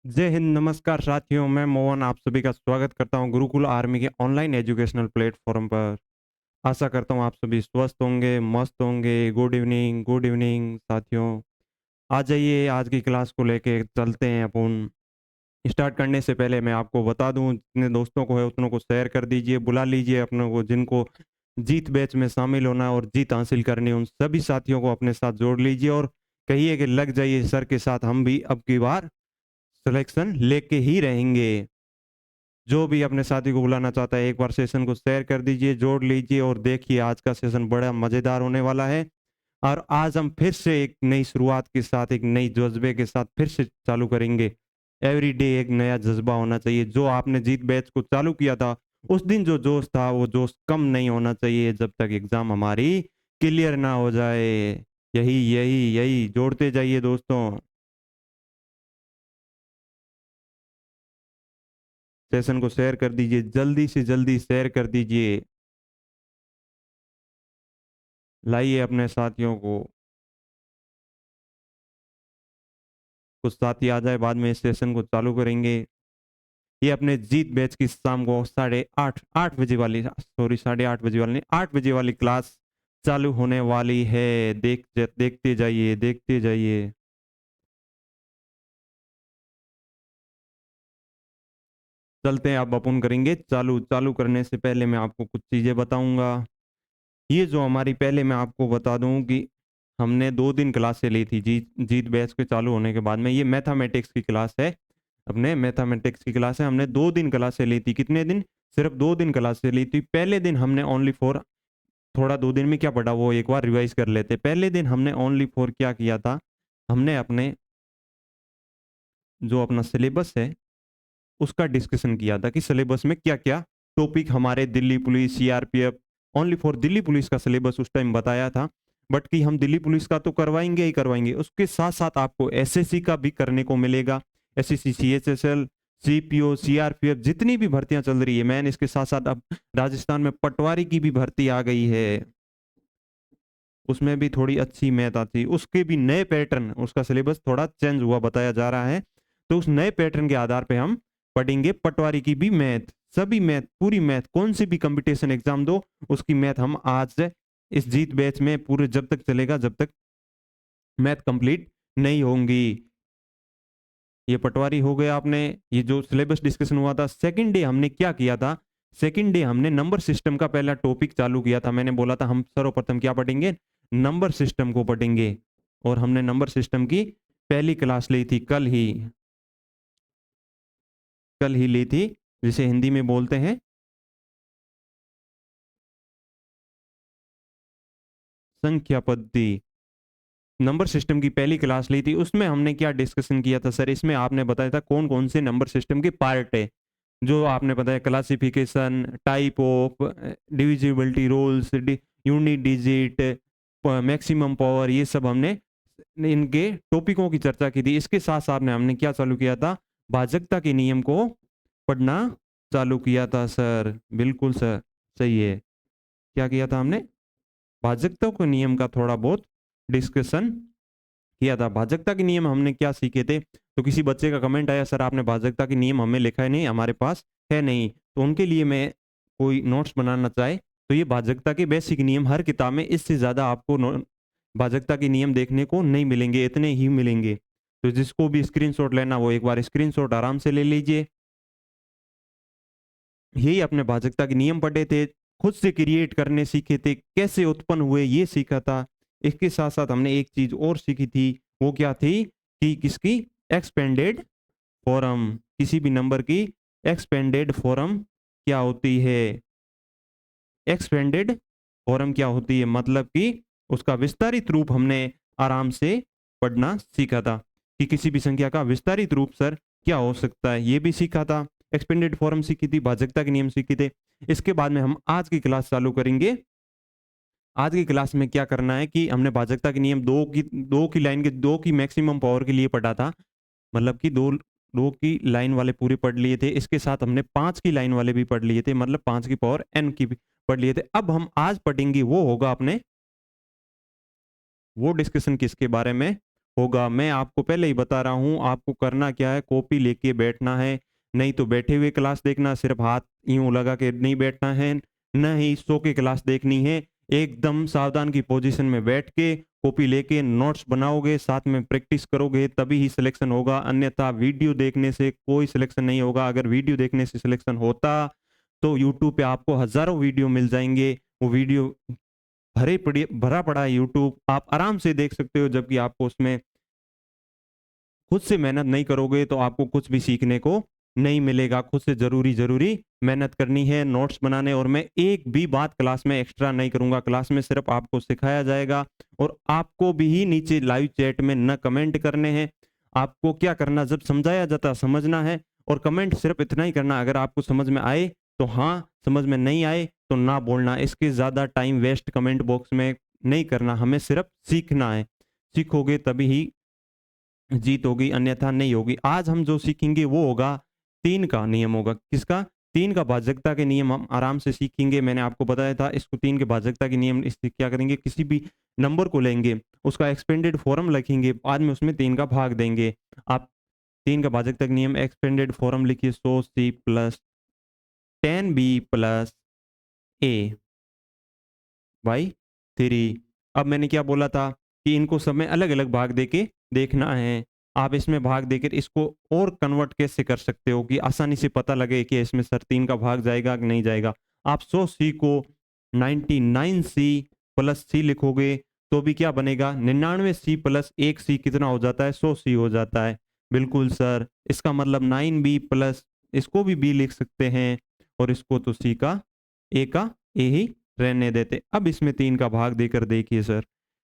जय हिंद, नमस्कार साथियों, मैं मोहन आप सभी का स्वागत करता हूं गुरुकुल आर्मी के ऑनलाइन एजुकेशनल प्लेटफॉर्म पर। आशा करता हूं आप सभी स्वस्थ होंगे, मस्त होंगे। गुड इवनिंग साथियों। आ जाइए, आज की क्लास को लेके चलते हैं अपन। स्टार्ट करने से पहले मैं आपको बता दूं, जितने दोस्तों को है उतनों को शेयर कर दीजिए, बुला लीजिए अपनों को, जिनको जीत बैच में शामिल होना है और जीत हासिल करनी है, उन सभी साथियों को अपने साथ जोड़ लीजिए और कहिए कि लग जाइए सर के साथ, हम भी अब की बार सिलेक्शन लेके ही रहेंगे। जो भी अपने साथी को बुलाना चाहता है एक बार सेशन को शेयर कर दीजिए, जोड़ लीजिए और देखिए आज का सेशन बड़ा मजेदार होने वाला है। और आज हम फिर से एक नई शुरुआत के साथ, एक नई जज्बे के साथ फिर से चालू करेंगे। एवरी डे एक नया जज्बा होना चाहिए। जो आपने जीत बैच को चालू किया था, उस दिन जो जोश था वो जोश कम नहीं होना चाहिए जब तक एग्जाम हमारी क्लियर ना हो जाए। यही यही यही जोड़ते जाइए दोस्तों। सेशन को शेयर कर दीजिए, जल्दी से जल्दी शेयर कर दीजिए। लाइए अपने साथियों को। कुछ साथी आ जाए, बाद में इस सेशन को चालू करेंगे। ये अपने जीत बैच की शाम को 8:30 8 बजे वाली, सॉरी 8:30 बजे वाली नहीं, 8 बजे वाली क्लास चालू होने वाली है। देखते जाइए, देखते जाइए। चलते हैं, अब अपन करेंगे चालू। चालू करने से पहले मैं आपको कुछ चीजें बताऊंगा। ये जो हमारी, पहले मैं आपको बता दूं कि हमने 2 दिन क्लासें ली थी जीत जीत बैच के चालू होने के बाद में। ये मैथमेटिक्स की क्लास है, अपने मैथमेटिक्स की क्लास है। हमने 2 दिन क्लासें ली थी। कितने दिन? सिर्फ 2 दिन क्लासें ली थी। पहले दिन हमने ओनली फॉर, थोड़ा 2 दिन में क्या पढ़ा वो एक बार रिवाइज कर लेते। पहले दिन हमने ओनली फॉर क्या किया था, हमने अपने जो अपना सिलेबस है उसका डिस्कशन किया था कि सिलेबस में क्या क्या टॉपिक हमारे Delhi police, CRPF, only for Delhi police का सिलेबस उस टाइम बताया था। बट कि हम दिल्ली पुलिस का तो करवाएंगे ही करवाएंगे, उसके साथ साथ आपको एसएससी का भी करने को मिलेगा। एसएससी, सीएचएसएल, सीपीओ, सीआरपीएफ, जितनी भी भर्तियां चल रही है मैन, इसके साथ साथ अब राजस्थान में पटवारी की भी भर्ती आ गई है। उसमें भी थोड़ी अच्छी मैथ आती है, उसके भी नए पैटर्न, उसका सिलेबस थोड़ा चेंज हुआ बताया जा रहा है। तो उस नए पैटर्न के आधार पे हम पढ़ेंगे पटवारी की भी मैथ। सभी मैथ, पूरी मैथ, कौन सी भी कंपटीशन एग्जाम दो उसकी मैथ हम आज से इस जीत बैच में पूरे जब तक चलेगा, जब तक मैथ कंप्लीट नहीं होंगी। ये पटवारी हो गया। आपने ये जो सिलेबस डिस्कशन हुआ था, सेकंड डे हमने क्या किया था, सेकंड डे हमने नंबर सिस्टम का पहला टॉपिक चालू किया था। मैंने बोला था हम सर्वप्रथम क्या पढ़ेंगे, नंबर सिस्टम को पढ़ेंगे। और हमने नंबर सिस्टम की पहली क्लास ली थी कल ही ली थी, जिसे हिंदी में बोलते हैं संख्या पद्धति। नंबर सिस्टम की पहली क्लास ली थी, उसमें हमने क्या डिस्कशन किया था सर, इसमें आपने बताया था कौन कौन से नंबर सिस्टम के पार्ट है। जो आपने बताया classification, type of, divisibility rules, unit digit, maximum power, ये सब हमने इनके टॉपिकों की चर्चा की थी। इसके साथ साथ में हमने क्या चालू किया था, भाजकता के नियम को पढ़ना चालू किया था सर। बिल्कुल सर, सही है। क्या किया था हमने, भाजकता के नियम का थोड़ा बहुत डिस्कशन किया था। भाजकता के नियम हमने क्या सीखे थे, तो किसी बच्चे का कमेंट आया, सर आपने भाजकता के नियम हमें लिखा है नहीं, हमारे पास है नहीं। तो उनके लिए मैं, कोई नोट्स बनाना चाहे तो ये भाजकता के बेसिक नियम हर किताब में, इससे ज्यादा आपको भाजकता के नियम देखने को नहीं मिलेंगे, इतने ही मिलेंगे। तो जिसको भी स्क्रीनशॉट लेना वो एक बार स्क्रीनशॉट आराम से ले लीजिए। यही अपने भाजकता के नियम पढ़े थे, खुद से क्रिएट करने सीखे थे, कैसे उत्पन्न हुए ये सीखा था। इसके साथ साथ हमने एक चीज और सीखी थी, वो क्या थी कि किसकी, एक्सपेंडेड फॉर्म, किसी भी नंबर की एक्सपेंडेड फॉर्म क्या होती है। एक्सपेंडेड फॉर्म क्या होती है मतलब कि उसका विस्तारित रूप हमने आराम से पढ़ना सीखा था कि किसी भी संख्या का विस्तारित रूप सर क्या हो सकता है, ये भी सीखा था। एक्सपेंडेड फॉर्म सीखी थी, भाजकता के नियम सीखे थे। इसके बाद में हम आज की क्लास चालू करेंगे। आज की क्लास में क्या करना है कि हमने भाजकता के नियम दो की लाइन के, दो की मैक्सिमम पावर के लिए पढ़ा था। मतलब कि दो दो की लाइन वाले पूरे पढ़ लिए थे। इसके साथ हमने 5 की लाइन वाले भी पढ़ लिए थे, मतलब 5 की पावर n की भी पढ़ लिए थे। अब हम आज पढ़ेंगे वो होगा अपने, वो डिस्कशन किसके बारे में, होगा। मैं आपको पहले ही बता रहा हूँ, आपको करना क्या है, कॉपी लेके बैठना है, नहीं तो बैठे हुए क्लास देखना, सिर्फ हाथ यूँ लगा के नहीं बैठना है, ना ही सो के क्लास देखनी है। एकदम सावधान की पोजीशन में बैठ के कॉपी लेके नोट्स बनाओगे, साथ में प्रैक्टिस करोगे, तभी ही सिलेक्शन होगा, अन्यथा वीडियो देखने से कोई सिलेक्शन नहीं होगा। अगर वीडियो देखने से सिलेक्शन होता तो यूट्यूब पे आपको हज़ारों वीडियो मिल जाएँगे, वो वीडियो भरा पड़ा है यूट्यूब, आप आराम से देख सकते हो, जबकि आपको उसमें खुद से मेहनत नहीं करोगे तो आपको कुछ भी सीखने को नहीं मिलेगा। खुद से ज़रूरी मेहनत करनी है नोट्स बनाने, और मैं एक भी बात क्लास में एक्स्ट्रा नहीं करूँगा। क्लास में सिर्फ़ आपको सिखाया जाएगा, और आपको भी ही नीचे लाइव चैट में ना कमेंट करने हैं। आपको क्या करना, जब समझाया जाता समझना है, और कमेंट सिर्फ़ इतना ही करना, अगर आपको समझ में आए तो हाँ, समझ में नहीं आए तो ना बोलना। इसके ज़्यादा टाइम वेस्ट कमेंट बॉक्स में नहीं करना, हमें सिर्फ़ सीखना है। सीखोगे तभी ही जीत होगी, अन्यथा नहीं होगी। आज हम जो सीखेंगे वो होगा 3 का नियम होगा। किसका? 3 का भाजकता के नियम हम आराम से सीखेंगे। मैंने आपको बताया था इसको 3 के भाजकता के नियम, इससे क्या करेंगे, किसी भी नंबर को लेंगे, उसका एक्सपेंडेड फॉर्म लिखेंगे, बाद में उसमें 3 का भाग देंगे। आप 3 का भाजकता के नियम एक्सपेंडेड फॉर्म लिखिए, 100c plus 10b plus a by 3। अब मैंने क्या बोला था कि इनको सब में अलग-अलग भाग देके देखना है। आप इसमें भाग देकर इसको और कन्वर्ट कैसे कर सकते हो कि आसानी से पता लगे कि इसमें सर 3 का भाग जाएगा कि नहीं जाएगा। आप 100c को 99c प्लस c लिखोगे तो भी क्या बनेगा, 99c प्लस 1c कितना हो जाता है, 100c हो जाता है। बिल्कुल सर, इसका मतलब 9b प्लस, इसको भी b लिख सकते हैं, और इसको तो c का a ही रहने देते। अब इसमें 3 का भाग देकर देखिए सर,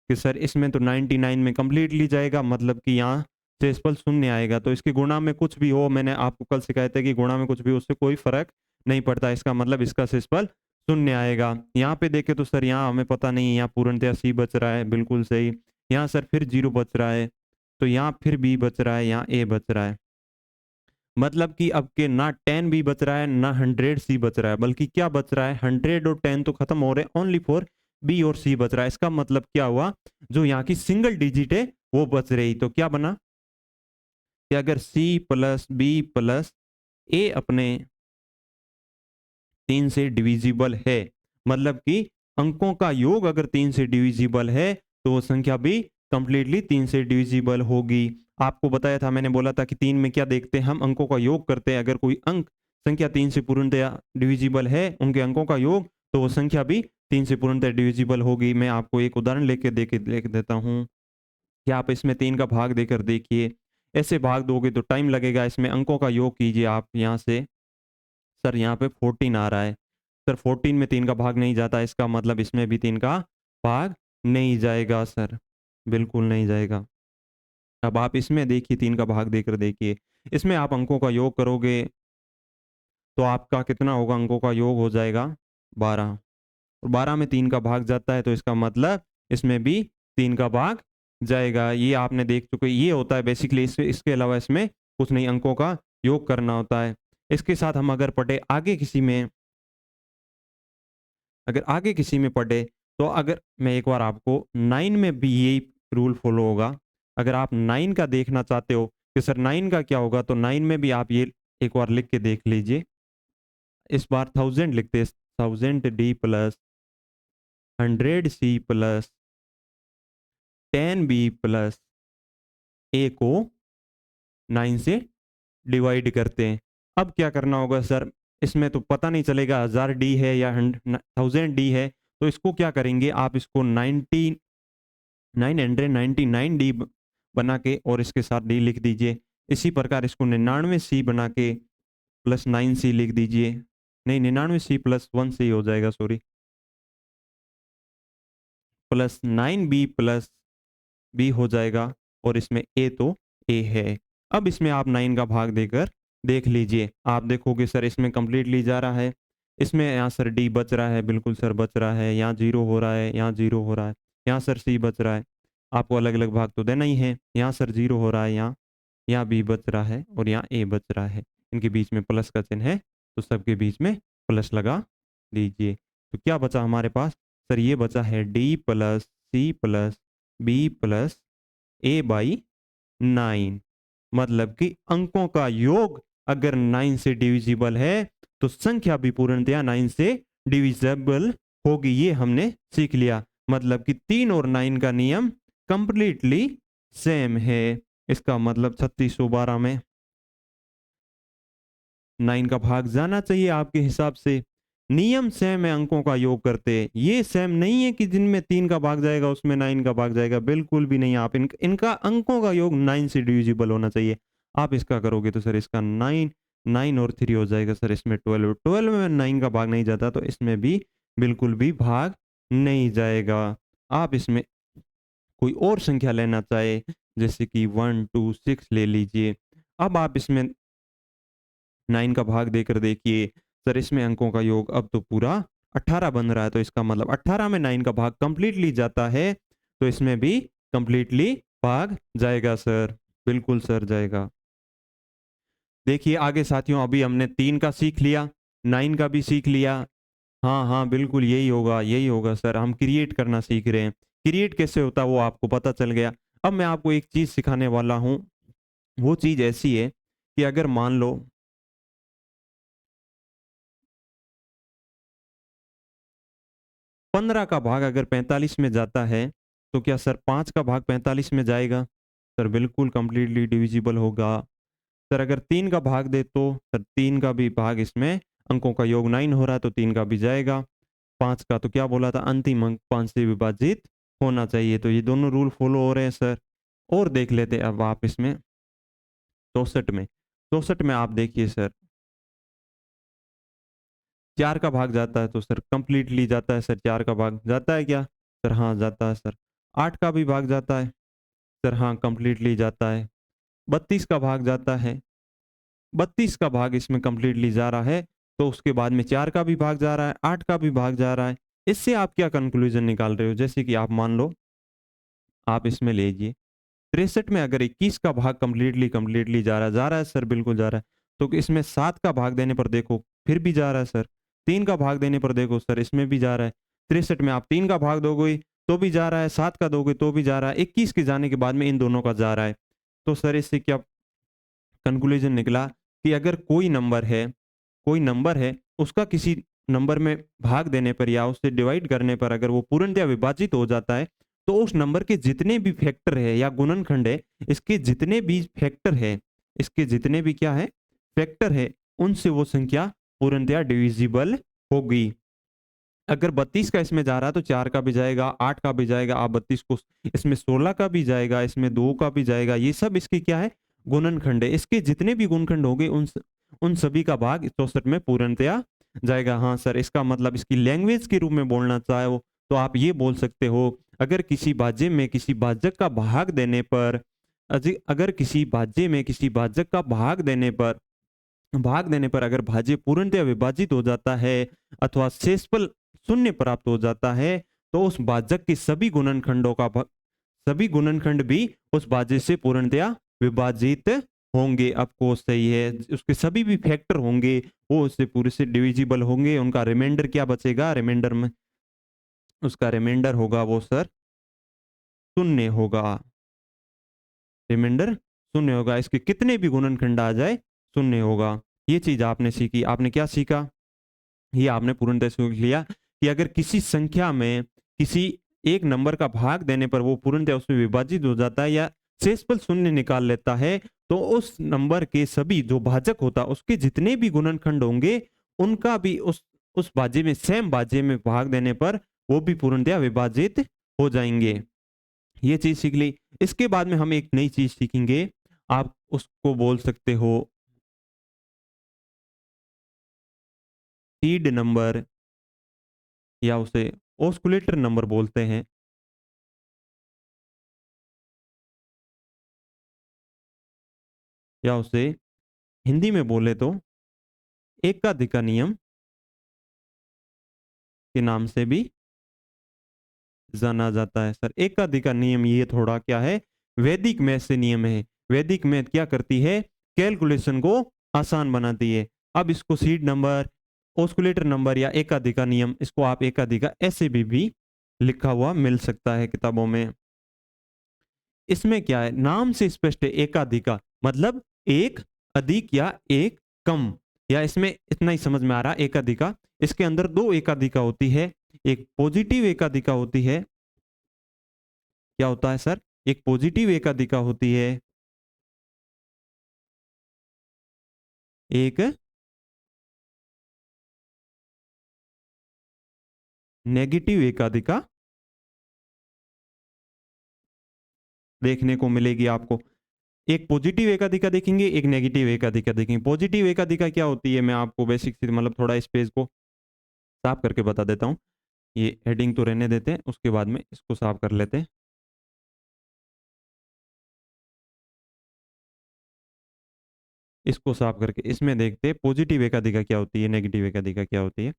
कि सर इसमें तो 99 में कंप्लीटली जाएगा, मतलब कि यहाँ शेषफल शून्य आएगा। तो इसके गुणा में कुछ भी हो, मैंने आपको कल सिखाया था कि गुणा में कुछ भी हो, उससे कोई फ़र्क नहीं पड़ता। इसका मतलब इसका शेषफल शून्य आएगा। यहाँ पे देखें तो सर यहाँ हमें पता नहीं है, यहाँ पूर्णतया सी बच रहा है, बिल्कुल सही। यहाँ सर फिर 0 बच रहा है, तो यहाँ फिर बी बच रहा है, यहाँ ए बच रहा है। मतलब कि अब के ना 10 भी बच रहा है, ना 100 सी बच रहा है, बल्कि क्या बच रहा है, 100 और 10 तो खत्म हो रहे हैं, ओनली फॉर बी और सी बच रहा है। इसका मतलब क्या हुआ, जो यहाँ की सिंगल डिजिट है वो बच रही। तो क्या बना कि अगर सी प्लस बी प्लस ए अपने 3 से डिविजिबल है, मतलब कि अंकों का योग अगर 3 से डिविजिबल है, तो वो संख्या भी कंप्लीटली 3 से डिविजिबल होगी। आपको बताया था, मैंने बोला था कि 3 में क्या देखते हैं, हम अंकों का योग करते हैं। अगर कोई अंक संख्या 3 से पूर्णतया डिविजिबल है, उनके अंकों का योग, तो वो संख्या भी 3 से पूर्णतः डिविजिबल होगी। मैं आपको एक उदाहरण लेके देख देता हूँ कि आप इसमें 3 का भाग देकर देखिए। ऐसे भाग दोगे तो टाइम लगेगा, इसमें अंकों का योग कीजिए आप यहाँ से। सर यहाँ पे 14 आ रहा है। सर 14 में 3 का भाग नहीं जाता, इसका मतलब इसमें भी 3 का भाग नहीं जाएगा सर, बिल्कुल नहीं जाएगा। अब आप इसमें देखिए, 3 का भाग देकर देखिए। इसमें आप अंकों का योग करोगे तो आपका कितना होगा, अंकों का योग हो जाएगा 12, और 12 में 3 का भाग जाता है, तो इसका मतलब इसमें भी 3 का भाग जाएगा। ये आपने देख चुके, ये होता है बेसिकली। इसके अलावा इसमें कुछ नहीं, अंकों का योग करना होता है। इसके साथ हम अगर पढ़े आगे किसी में, अगर आगे किसी में पढ़े, तो अगर मैं एक बार आपको 9 में भी यही रूल फॉलो होगा। अगर आप 9 का देखना चाहते हो कि सर 9 का क्या होगा, तो 9 में भी आप ये एक बार लिख के देख लीजिए। इस बार 1000 लिखते हैं, 1000 D plus 100 C plus 10 B plus A को 9 से डिवाइड करते हैं। अब क्या करना होगा सर, इसमें तो पता नहीं चलेगा 1000 डी है या 1000 डी है, तो इसको क्या करेंगे, आप इसको 999 डी बना के और इसके साथ डी लिख दीजिए। इसी प्रकार इसको 99 सी बना के प्लस 9 सी लिख दीजिए। नहीं, 99 सी प्लस 1 सी हो जाएगा, sorry, plus 9 B plus B हो जाएगा, और इसमें ए तो ए है। अब इसमें आप 9 का भाग देकर देख लीजिए। आप देखोगे सर इसमें कंप्लीटली जा रहा है, इसमें यहाँ सर डी बच रहा है, बिल्कुल सर बच रहा है, यहाँ 0 हो रहा है, यहाँ 0 हो रहा है, यहाँ सर सी बच रहा है। आपको अलग-अलग भाग तो देना ही है। यहाँ सर 0 हो रहा है, यहाँ बी बच रहा है, और यहाँ ए बच रहा है। इनके बीच में प्लस का चिन्ह है, तो सबके बीच में प्लस लगा दीजिए। तो क्या बचा हमारे पास? सर ये बचा है D plus C plus B plus a/9। मतलब कि अंकों का योग अगर 9 से डिविजिबल है तो संख्या भी पूर्णतया 9 से डिविजिबल होगी। ये हमने सीख लिया। मतलब कि 3 और 9 का नियम कंप्लीटली सेम है। इसका मतलब 3612 में 9 का भाग जाना चाहिए आपके हिसाब से। नियम सेम है अंकों का योग करते। ये सेम नहीं है कि जिनमें 3 का भाग जाएगा उसमें 9 का भाग जाएगा, बिल्कुल भी नहीं। आप इनका अंकों का योग 9 से डिविजिबल होना चाहिए। आप इसका करोगे तो सर इसका 9 9 और 3 हो जाएगा सर, इसमें 12 12 में 9 का भाग नहीं जाता तो इसमें भी बिल्कुल भी भाग नहीं जाएगा। आप इसमें कोई और संख्या लेना चाहे जैसे कि 1 2 6 ले लीजिए। अब आप इसमें 9 का भाग देकर देखिए, सर इसमें अंकों का योग अब तो पूरा 18 बन रहा है, तो इसका मतलब 18 में 9 का भाग कंप्लीटली जाता है, तो इसमें भी कंप्लीटली भाग जाएगा सर। बिल्कुल सर जाएगा। देखिए आगे साथियों, अभी हमने 3 का सीख लिया, 9 का भी सीख लिया। हाँ, हाँ, बिल्कुल यही होगा सर। हम क्रिएट करना सीख रहे हैं। क्रिएट कैसे होता है वो आपको पता चल गया। अब मैं आपको एक चीज़ सिखाने वाला हूँ। वो चीज़ ऐसी है कि अगर मान लो 15 का भाग अगर 45 में जाता है, तो क्या सर 5 का भाग 45 में जाएगा? सर बिल्कुल कंप्लीटली डिविजिबल होगा। सर अगर 3 का भाग दे तो सर 3 का भी भाग इसमें अंकों का योग 9 हो रहा है तो 3 का भी जाएगा। 5 का तो क्या बोला था, अंतिम अंक 5 से विभाजित होना चाहिए। तो ये दोनों रूल फॉलो हो रहे हैं सर। और देख लेते हैं अब आप इसमें 64 में। 64 में आप देखिए सर 4 का भाग जाता है तो सर कंप्लीटली जाता है सर। 4 का भाग जाता है क्या? सर हाँ, जाता है सर। 8 का भी भाग जाता है। सर हाँ, कंप्लीटली जाता है। 32 का भाग जाता है। 32 का भाग इसमें कंप्लीटली जा रहा है, तो उसके बाद में 4 का भी भाग जा रहा है, 8 का भी भाग जा रहा है। इससे आप क्या कंक्लूजन निकाल रहे हो? जैसे कि आप मान लो, आप इसमें लीजिए 63 में अगर 21 का भाग कंप्लीटली कंप्लीटली जा रहा है सर, बिल्कुल जा रहा है। तो इसमें 7 का भाग देने पर देखो, फिर भी जा रहा है सर। 3 का भाग देने पर देखो सर, इसमें भी जा रहा है। 63 में आप 3 का भाग दोगे तो भी जा रहा है, 7 का दोगे तो भी जा रहा है, 21 के जाने के बाद में इन दोनों का जा रहा है। तो सर इससे क्या कंक्लूजन निकला कि अगर कोई नंबर है, उसका किसी नंबर में भाग देने पर या उससे डिवाइड करने पर अगर वो पूर्णतः विभाजित हो जाता है, तो उस नंबर के जितने भी फैक्टर है या गुणनखंड है, इसके जितने भी फैक्टर है, इसके जितने भी क्या है फैक्टर है, उनसे वो संख्या पूर्णतः डिविजिबल होगी। अगर 32 का इसमें जा रहा है तो 4 का भी जाएगा, 8 का भी जाएगा, आप 32 को इसमें 16 का भी जाएगा, इसमें 2 का भी जाएगा। ये सब इसके क्या है गुणनखंड है। इसके जितने भी गुणनखंड होंगे उन सभी का भाग 64 में पूर्णतया जाएगा। हाँ सर, इसका मतलब इसकी लैंग्वेज के रूप में बोलना चाहो तो आप ये बोल सकते हो, अगर किसी भाज्य में किसी भाजक का भाग देने पर अगर किसी भाज्य में किसी भाजक का भाग देने पर अगर भाज्य पूर्णतया विभाजित हो जाता है अथवा शेषफल शून्य प्राप्त हो जाता है, तो उस भाजक के सभी गुणनखंड भी उस भाज्य से पूर्णतया विभाजित होंगे। आपको सही है, उसके सभी भी फैक्टर होंगे वो उससे पूरे से डिविजिबल होंगे। उनका रिमाइंडर क्या बचेगा? रिमाइंडर में उसका रिमाइंडर होगा वो सर शून्य होगा। रिमाइंडर शून्य होगा। इसके कितने भी गुणनखंड आ जाए शून्य होगा। ये चीज आपने सीखी। आपने क्या सीखा? ये आपने पूर्णतः सीख लिया कि अगर किसी संख्या में किसी एक नंबर का भाग देने पर वो पूर्णतः उसमें विभाजित हो जाता है या शेषफल शून्य निकाल लेता है, तो उस नंबर के सभी जो भाजक होता है उसके जितने भी गुणनखंड होंगे उनका भी उस भाज्य में सेम भाज्य में भाग देने पर वो भी पूर्णतः विभाजित हो जाएंगे। ये चीज सीख ली। इसके बाद में हम एक नई चीज सीखेंगे। आप उसको बोल सकते हो सीड नंबर या उसे ऑस्कुलेटर नंबर बोलते हैं। या उसे हिंदी में बोले तो एकाधिका नियम के नाम से भी जाना जाता है सर। एकाधिका नियम ये थोड़ा क्या है, वैदिक मैथ से नियम है। वैदिक मैथ क्या करती है? कैलकुलेशन को आसान बनाती है। अब इसको सीड नंबर, ऑस्कुलेटर नंबर या एकाधिका नियम, इसको आप एकाधिका ऐसे भी लिखा हुआ मिल सकता है किताबों में। इसमें क्या है, नाम से स्पष्ट है एकाधिका, मतलब एक अधिक या एक कम, या इसमें इतना ही समझ में आ रहा है एकाधिका। इसके अंदर दो एकाधिका होती है, एक पॉजिटिव एकाधिका होती है। क्या होता है सर? एक पॉजिटिव एकाधिका होती है, एक नेगेटिव एकाधिका देखने को मिलेगी आपको। एक पॉजिटिव एकाधिका देखेंगे, एक नेगेटिव एकाधिका देखेंगे। पॉजिटिव एकाधिका क्या होती है, मैं आपको बेसिक से मतलब थोड़ा इस पेज को साफ करके बता देता हूँ। ये हेडिंग तो रहने देते हैं, उसके बाद में इसको साफ कर लेते हैं। इसको साफ करके इसमें देखते हैं पॉजिटिव एकाधिका क्या होती है, नेगेटिव एकाधिका क्या होती है।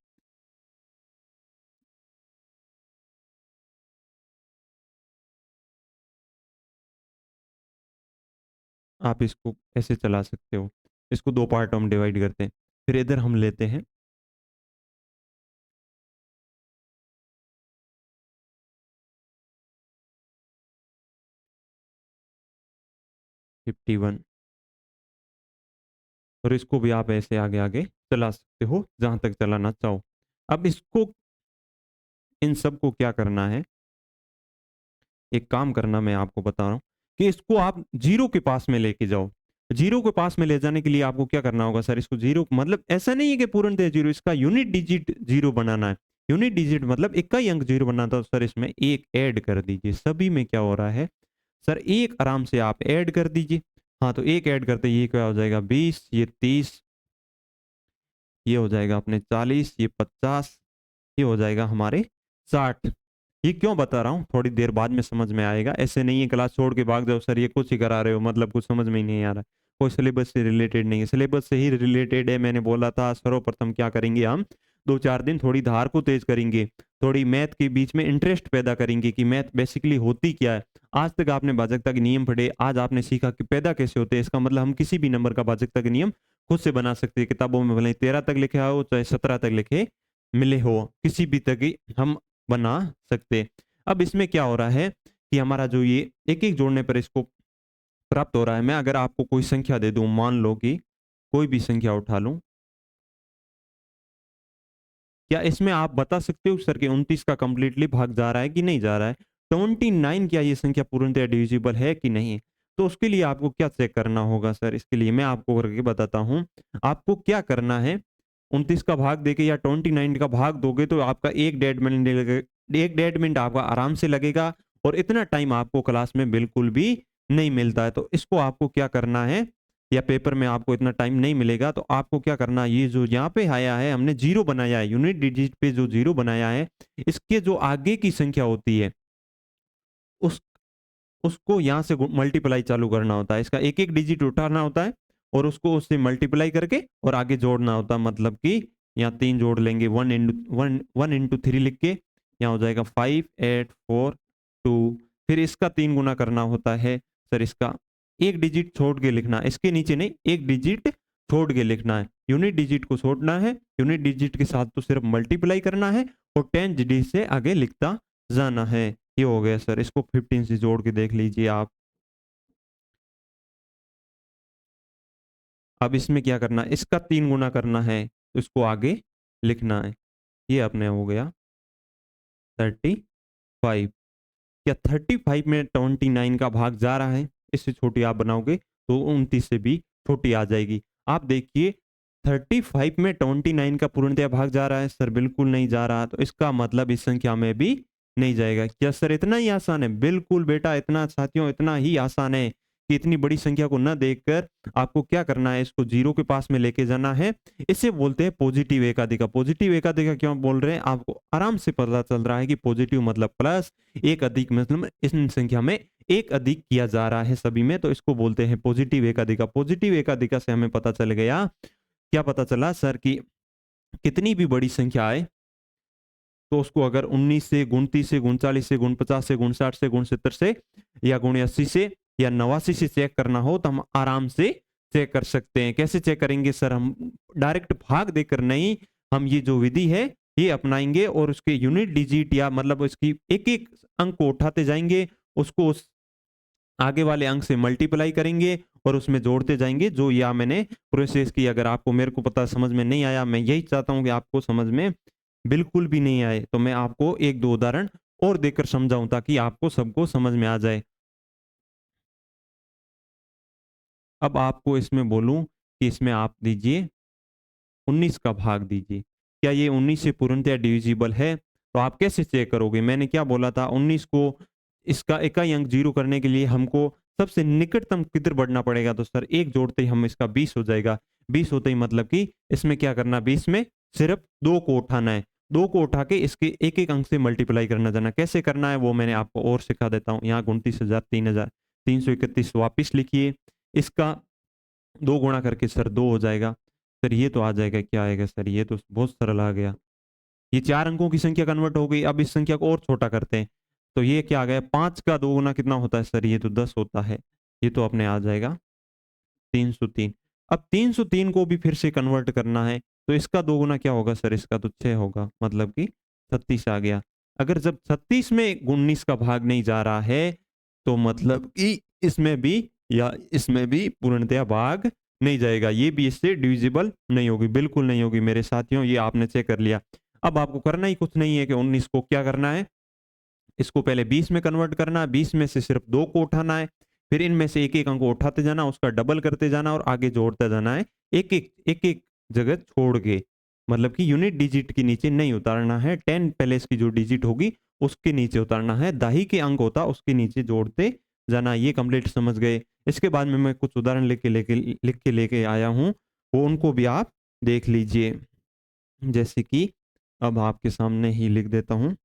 आप इसको ऐसे चला सकते हो। इसको दो पार्टों में डिवाइड करते हैं। फिर इधर हम लेते हैं 51, और इसको भी आप ऐसे आगे आगे चला सकते हो जहां तक चलाना चाहो। अब इसको, इन सब को क्या करना है, एक काम करना मैं आपको बता रहा हूँ कि इसको आप जीरो के पास में लेके जाओ। जीरो के पास में ले जाने के लिए आपको क्या करना होगा सर, इसको जीरो मतलब ऐसा नहीं है कि पूर्णतः जीरो, इसका यूनिट डिजिट जीरो बनाना है। यूनिट डिजिट मतलब इक्का ही अंक जीरो बनाना था, तो सर इसमें एक ऐड कर दीजिए। सभी में क्या हो रहा है सर, एक आराम से आप ऐड कर दीजिए। हाँ, तो एक ऐड करते ये क्या हो जाएगा 20, ये 30, ये हो जाएगा अपने 40, ये 50, ये हो जाएगा हमारे 60। ये क्यों बता रहा हूँ, थोड़ी देर बाद में समझ में आएगा। ऐसे नहीं है क्लास छोड़ के भाग जाओ सर ये कुछ ही करा रहे हो, मतलब कुछ समझ में ही नहीं आ रहा। कोई सिलेबस से रिलेटेड नहीं है, सिलेबस से ही रिलेटेड है। मैंने बोला था सर्वप्रथम क्या करेंगे हम, 2-4 दिन थोड़ी धार को तेज करेंगे, थोड़ी मैथ के बीच में इंटरेस्ट पैदा करेंगे कि मैथ बेसिकली होती क्या है। आज तक आपने भाजकता के नियम पढ़े, आज आपने सीखा कि पैदा कैसे होते हैं। इसका मतलब हम किसी भी नंबर का भाजकता के नियम खुद से बना सकते हैं। किताबों में भले 13 तक लिखे हो चाहे 17 तक लिखे मिले हो, किसी भी तक ही हम बना सकते। अब इसमें क्या हो रहा है कि हमारा जो ये एक एक जोड़ने पर इसको प्राप्त हो रहा है। मैं अगर आपको कोई संख्या दे दूं, मान लो कि कोई भी संख्या उठा लूं, क्या इसमें आप बता सकते हो सर कि 29 का कंप्लीटली भाग जा रहा है कि नहीं जा रहा है? 29 क्या ये संख्या पूर्णतः डिविजिबल है कि नहीं? तो उसके लिए आपको क्या चेक करना होगा सर, इसके लिए मैं आपको करके बताता हूं। आपको क्या करना है, 29 का भाग देके या 29 का भाग दोगे तो आपका एक 1.5 मिनट लगेगा, एक 1.5 मिनट आपका आराम से लगेगा, और इतना टाइम आपको क्लास में बिल्कुल भी नहीं मिलता है। तो इसको आपको क्या करना है, या पेपर में आपको इतना टाइम नहीं मिलेगा, तो आपको क्या करना है, ये जो यहाँ पे आया है हमने जीरो बनाया है, यूनिट डिजिट पे जो जीरो बनाया है, इसके जो आगे की संख्या होती है उस उसको यहाँ से मल्टीप्लाई चालू करना होता है। इसका एक एक डिजिट उठाना होता है और उसको उससे मल्टीप्लाई करके और आगे जोड़ना होता है। मतलब कि यहाँ 3 जोड़ लेंगे, 1 into 3 लिख के, यहाँ हो जाएगा 5, 8, 4, 2। फिर इसका 3 गुना करना होता है सर, इसका एक डिजिट छोड़ के लिखना, इसके नीचे नहीं, एक डिजिट छोड़ के लिखना है। यूनिट डिजिट को छोड़ना है, यूनिट डिजिट के साथ तो सिर्फ मल्टीप्लाई करना है और 10 डिजिट से आगे लिखता जाना है। ये हो गया सर, इसको 15 से जोड़ के देख लीजिए आप। अब इसमें क्या करना है, इसका 3 गुना करना है, तो इसको आगे लिखना है। ये अपने हो गया 35। क्या 35 में 29 का भाग जा रहा है? इससे छोटी आप बनाओगे तो 29 से भी छोटी आ जाएगी। आप देखिए 35 में 29 का पूर्णतया भाग जा रहा है सर, बिल्कुल नहीं जा रहा, तो इसका मतलब इस संख्या में भी नहीं जाएगा। क्या सर इतना ही आसान है? बिल्कुल बेटा, इतना साथियों, इतना ही आसान है कि इतनी बड़ी संख्या को न देखकर आपको क्या करना है, इसको जीरो के पास में लेके जाना है। इसे बोलते हैं पॉजिटिव एकाधिका। पॉजिटिव एकाधिका क्यों बोल रहे हैं, आपको आराम से पता चल रहा है कि पॉजिटिव मतलब प्लस, एक अधिक मतलब इस संख्या में एक अधिक किया जा रहा है सभी में, तो इसको बोलते हैं पॉजिटिव एकाधिका। पॉजिटिव एकाधिका से हमें पता चल गया, क्या पता चला सर, कि कितनी भी बड़ी संख्या आए तो उसको अगर 19 से, 29 से, 39 से, 49 से, 59 से, 69 से या 80 से या 89 से चेक करना हो तो हम आराम से चेक कर सकते हैं। कैसे चेक करेंगे सर, हम डायरेक्ट भाग देकर नहीं, हम ये जो विधि है ये अपनाएंगे और उसके यूनिट डिजिट या मतलब उसकी एक एक अंक को उठाते जाएंगे, उसको आगे वाले अंक से मल्टीप्लाई करेंगे और उसमें जोड़ते जाएँगे जो या मैंने प्रोसेस की। अगर आपको मेरे को पता समझ में नहीं आया, मैं यही चाहता हूँ कि आपको समझ में बिल्कुल भी नहीं आए, तो मैं आपको 1-2 उदाहरण और देकर समझाऊँ ताकि आपको सबको समझ में आ जाए। अब आपको इसमें बोलूँ कि इसमें आप दीजिए 19 का भाग दीजिए। क्या ये 19 से पूर्णतः डिविजिबल है? तो आप कैसे चेक करोगे? मैंने क्या बोला था 19 को इसका इकाई अंक 0 करने के लिए हमको सबसे निकटतम किधर बढ़ना पड़ेगा? तो सर 1 जोड़ते ही हम इसका 20 हो जाएगा। 20 होते ही मतलब कि इसमें क्या करना 20 में सिर्फ़ 2 को उठाना है। 2 को उठा के इसके एक-एक अंक से मल्टीप्लाई करना जाना। कैसे करना है वो मैंने आपको और सिखा देता हूँ। यहाँ 29,000 3,000 331 वापिस लिखिए। इसका 2 गुणा करके सर 2 हो जाएगा। सर ये तो आ जाएगा, क्या आएगा सर? ये तो बहुत सरल आ गया। ये 4 अंकों की संख्या कन्वर्ट हो गई। अब इस संख्या को और छोटा करते हैं। तो ये क्या आ गया 5 का 2 गुना कितना होता है सर? ये तो 10 होता है। ये तो अपने आ जाएगा 303। अब 303 को भी फिर से कन्वर्ट करना है, तो इसका 2 गुना क्या होगा सर? इसका तो 6 होगा, मतलब कि 36 आ गया। अगर जब 36 में 19 का भाग नहीं जा रहा है, तो मतलब कि इसमें भी या इसमें भी पूर्णतया भाग नहीं जाएगा। ये भी इससे डिविजिबल नहीं होगी, बिल्कुल नहीं होगी मेरे साथियों, ये आपने चेक कर लिया। अब आपको करना ही कुछ नहीं है कि 19 को क्या करना है, इसको पहले 20 में कन्वर्ट करना है, 20 में से सिर्फ 2 को उठाना है, फिर इनमें से एक-एक अंक को उठाते जाना, उसका डबल करते जाना और आगे जोड़ता जाना है, एक-एक जगह छोड़ के। मतलब कि यूनिट डिजिट के नीचे नहीं उतारना है, 10 पहले इसकी जो डिजिट होगी, उसके नीचे उतारना है, दाही के अंक होता उसके नीचे जोड़ते जाना। ये कंप्लीट समझ गए। इसके बाद में मैं कुछ उदाहरण लिख के लेके आया हूँ, वो उनको भी आप देख लीजिए। जैसे कि अब आपके सामने ही लिख देता हूँ।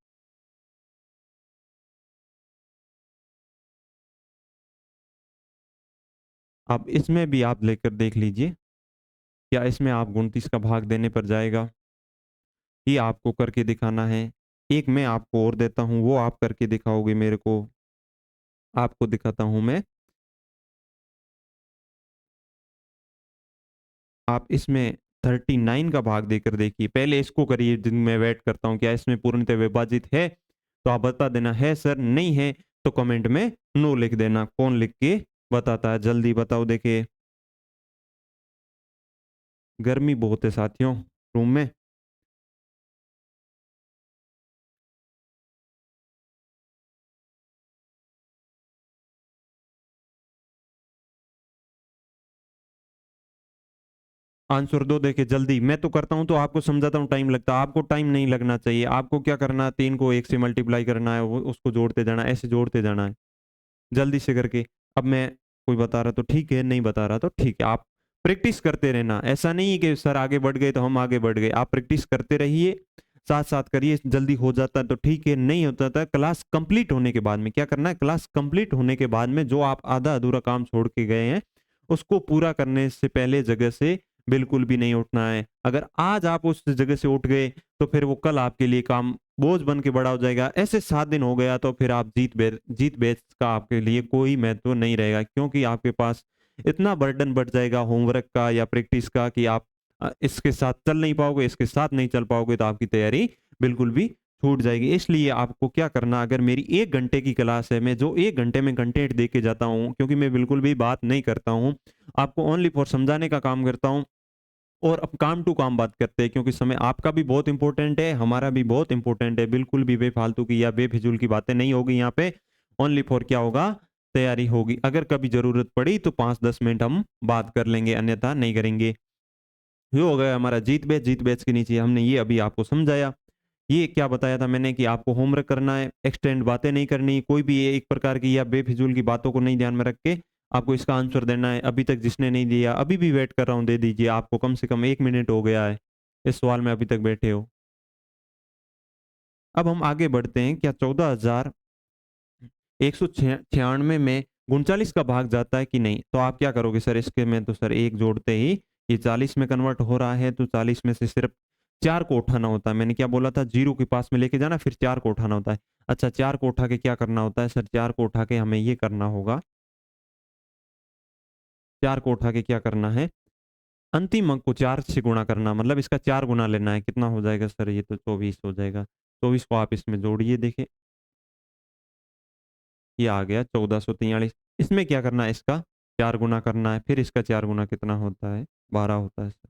अब इसमें भी आप लेकर देख लीजिए, क्या इसमें आप 29 का भाग देने पर जाएगा? ये आपको करके दिखाना है। एक मैं आपको और देता हूँ, वो आप करके दिखाओगे मेरे को। आपको दिखाता हूँ मैं। आप इसमें 39 का भाग देकर देखिए। पहले इसको करिए जिन मैं वेट करता हूँ, क्या इसमें पूर्णतः विभाजित है? तो आप बता देना है सर, नहीं है तो कमेंट में नो लिख देना। कौन लिख के बताता है? जल्दी बताओ देखिए। गर्मी बहुत है साथियों रूम में। आंसर दो देखिए जल्दी। मैं तो करता हूँ तो आपको समझाता हूँ टाइम लगता है। आपको टाइम नहीं लगना चाहिए। आपको क्या करना है 3 को 1 से मल्टीप्लाई करना है, वो उसको जोड़ते जाना है, ऐसे जोड़ते जाना है। जल्दी से करके। अब मैं कोई बता रहा तो ठीक है, नहीं बता रहा तो ठीक है। आप प्रैक्टिस करते रहना। ऐसा नहीं है कि सर आगे बढ़ गए तो हम आगे बढ़ गए। आप प्रैक्टिस करते रहिए, साथ-साथ करिए। जल्दी हो जाता है तो ठीक है, नहीं होता था क्लास कंप्लीट होने के बाद में क्या करना है, क्लास कंप्लीट होने के बाद में जो आप आधा-अधूरा काम छोड़ के गए हैं, उसको पूरा करने से पहले जगह से बिल्कुल भी नहीं उठना है। अगर आज आप उस जगह से उठ गए, तो फिर वो कल आपके लिए काम बोझ बन के बड़ा हो जाएगा। ऐसे 7 दिन हो गया तो फिर आप जीत बैच का आपके लिए कोई महत्व नहीं रहेगा क्योंकि आपके पास इतना बर्डन बढ़ जाएगा होमवर्क का या प्रैक्टिस का कि आप इसके साथ चल नहीं पाओगे, इसके साथ नहीं चल पाओगे तो आपकी तैयारी बिल्कुल भी छूट जाएगी। इसलिए आपको क्या करना, अगर मेरी 1 घंटे की क्लास है, मैं जो 1 घंटे में कंटेंट दे के जाता हूँ क्योंकि मैं बिल्कुल भी बात नहीं करता हूँ, आपको ओनली फॉर समझाने का काम करता हूँ। और अब काम टू काम बात करते हैं क्योंकि समय आपका भी बहुत इंपॉर्टेंट है, हमारा भी बहुत इंपॉर्टेंट है। बिल्कुल भी बेफालतू की या बेफिजूल की बातें नहीं होगी यहाँ पे। ओनली फॉर क्या होगा, तैयारी होगी। अगर कभी ज़रूरत पड़ी तो 5-10 मिनट हम बात कर लेंगे, अन्यथा नहीं करेंगे। ये हो गया हमारा जीत बैच के नीचे हमने ये अभी आपको समझाया। ये क्या बताया था मैंने कि आपको होमवर्क करना है, एक्सटेंड बातें नहीं करनी, कोई भी एक प्रकार की या बेफिजूल की बातों को नहीं ध्यान में रख के आपको इसका आंसर देना है। अभी तक जिसने नहीं दिया, अभी भी वेट कर रहा हूँ, दे दीजिए। आपको कम से कम 1 मिनट हो गया है, इस सवाल में अभी तक बैठे हो। अब हम आगे बढ़ते हैं, क्या 14,196 में 39 का भाग जाता है कि नहीं? तो आप क्या करोगे सर इसके में तो सर 1 जोड़ते ही ये 40 में कन्वर्ट हो रहा है, तो 40 में से सिर्फ 4 को उठाना होता है। मैंने क्या बोला था 0 के पास में लेके जाना फिर 4 को उठाना होता है। अच्छा 4 को उठा के क्या करना होता है सर? 4 को उठा के हमें ये करना होगा, 4 को उठा के क्या करना है? अंतिम अंक को 4 से गुणा करना, मतलब इसका 4 गुना लेना है। कितना हो जाएगा सर? ये तो 24 हो जाएगा। 24 को आप इसमें जोड़िए देखिए। ये आ गया 1443। इसमें क्या करना है, इसका 4 गुना करना है, फिर इसका 4 गुना कितना होता है, 12 होता है सर।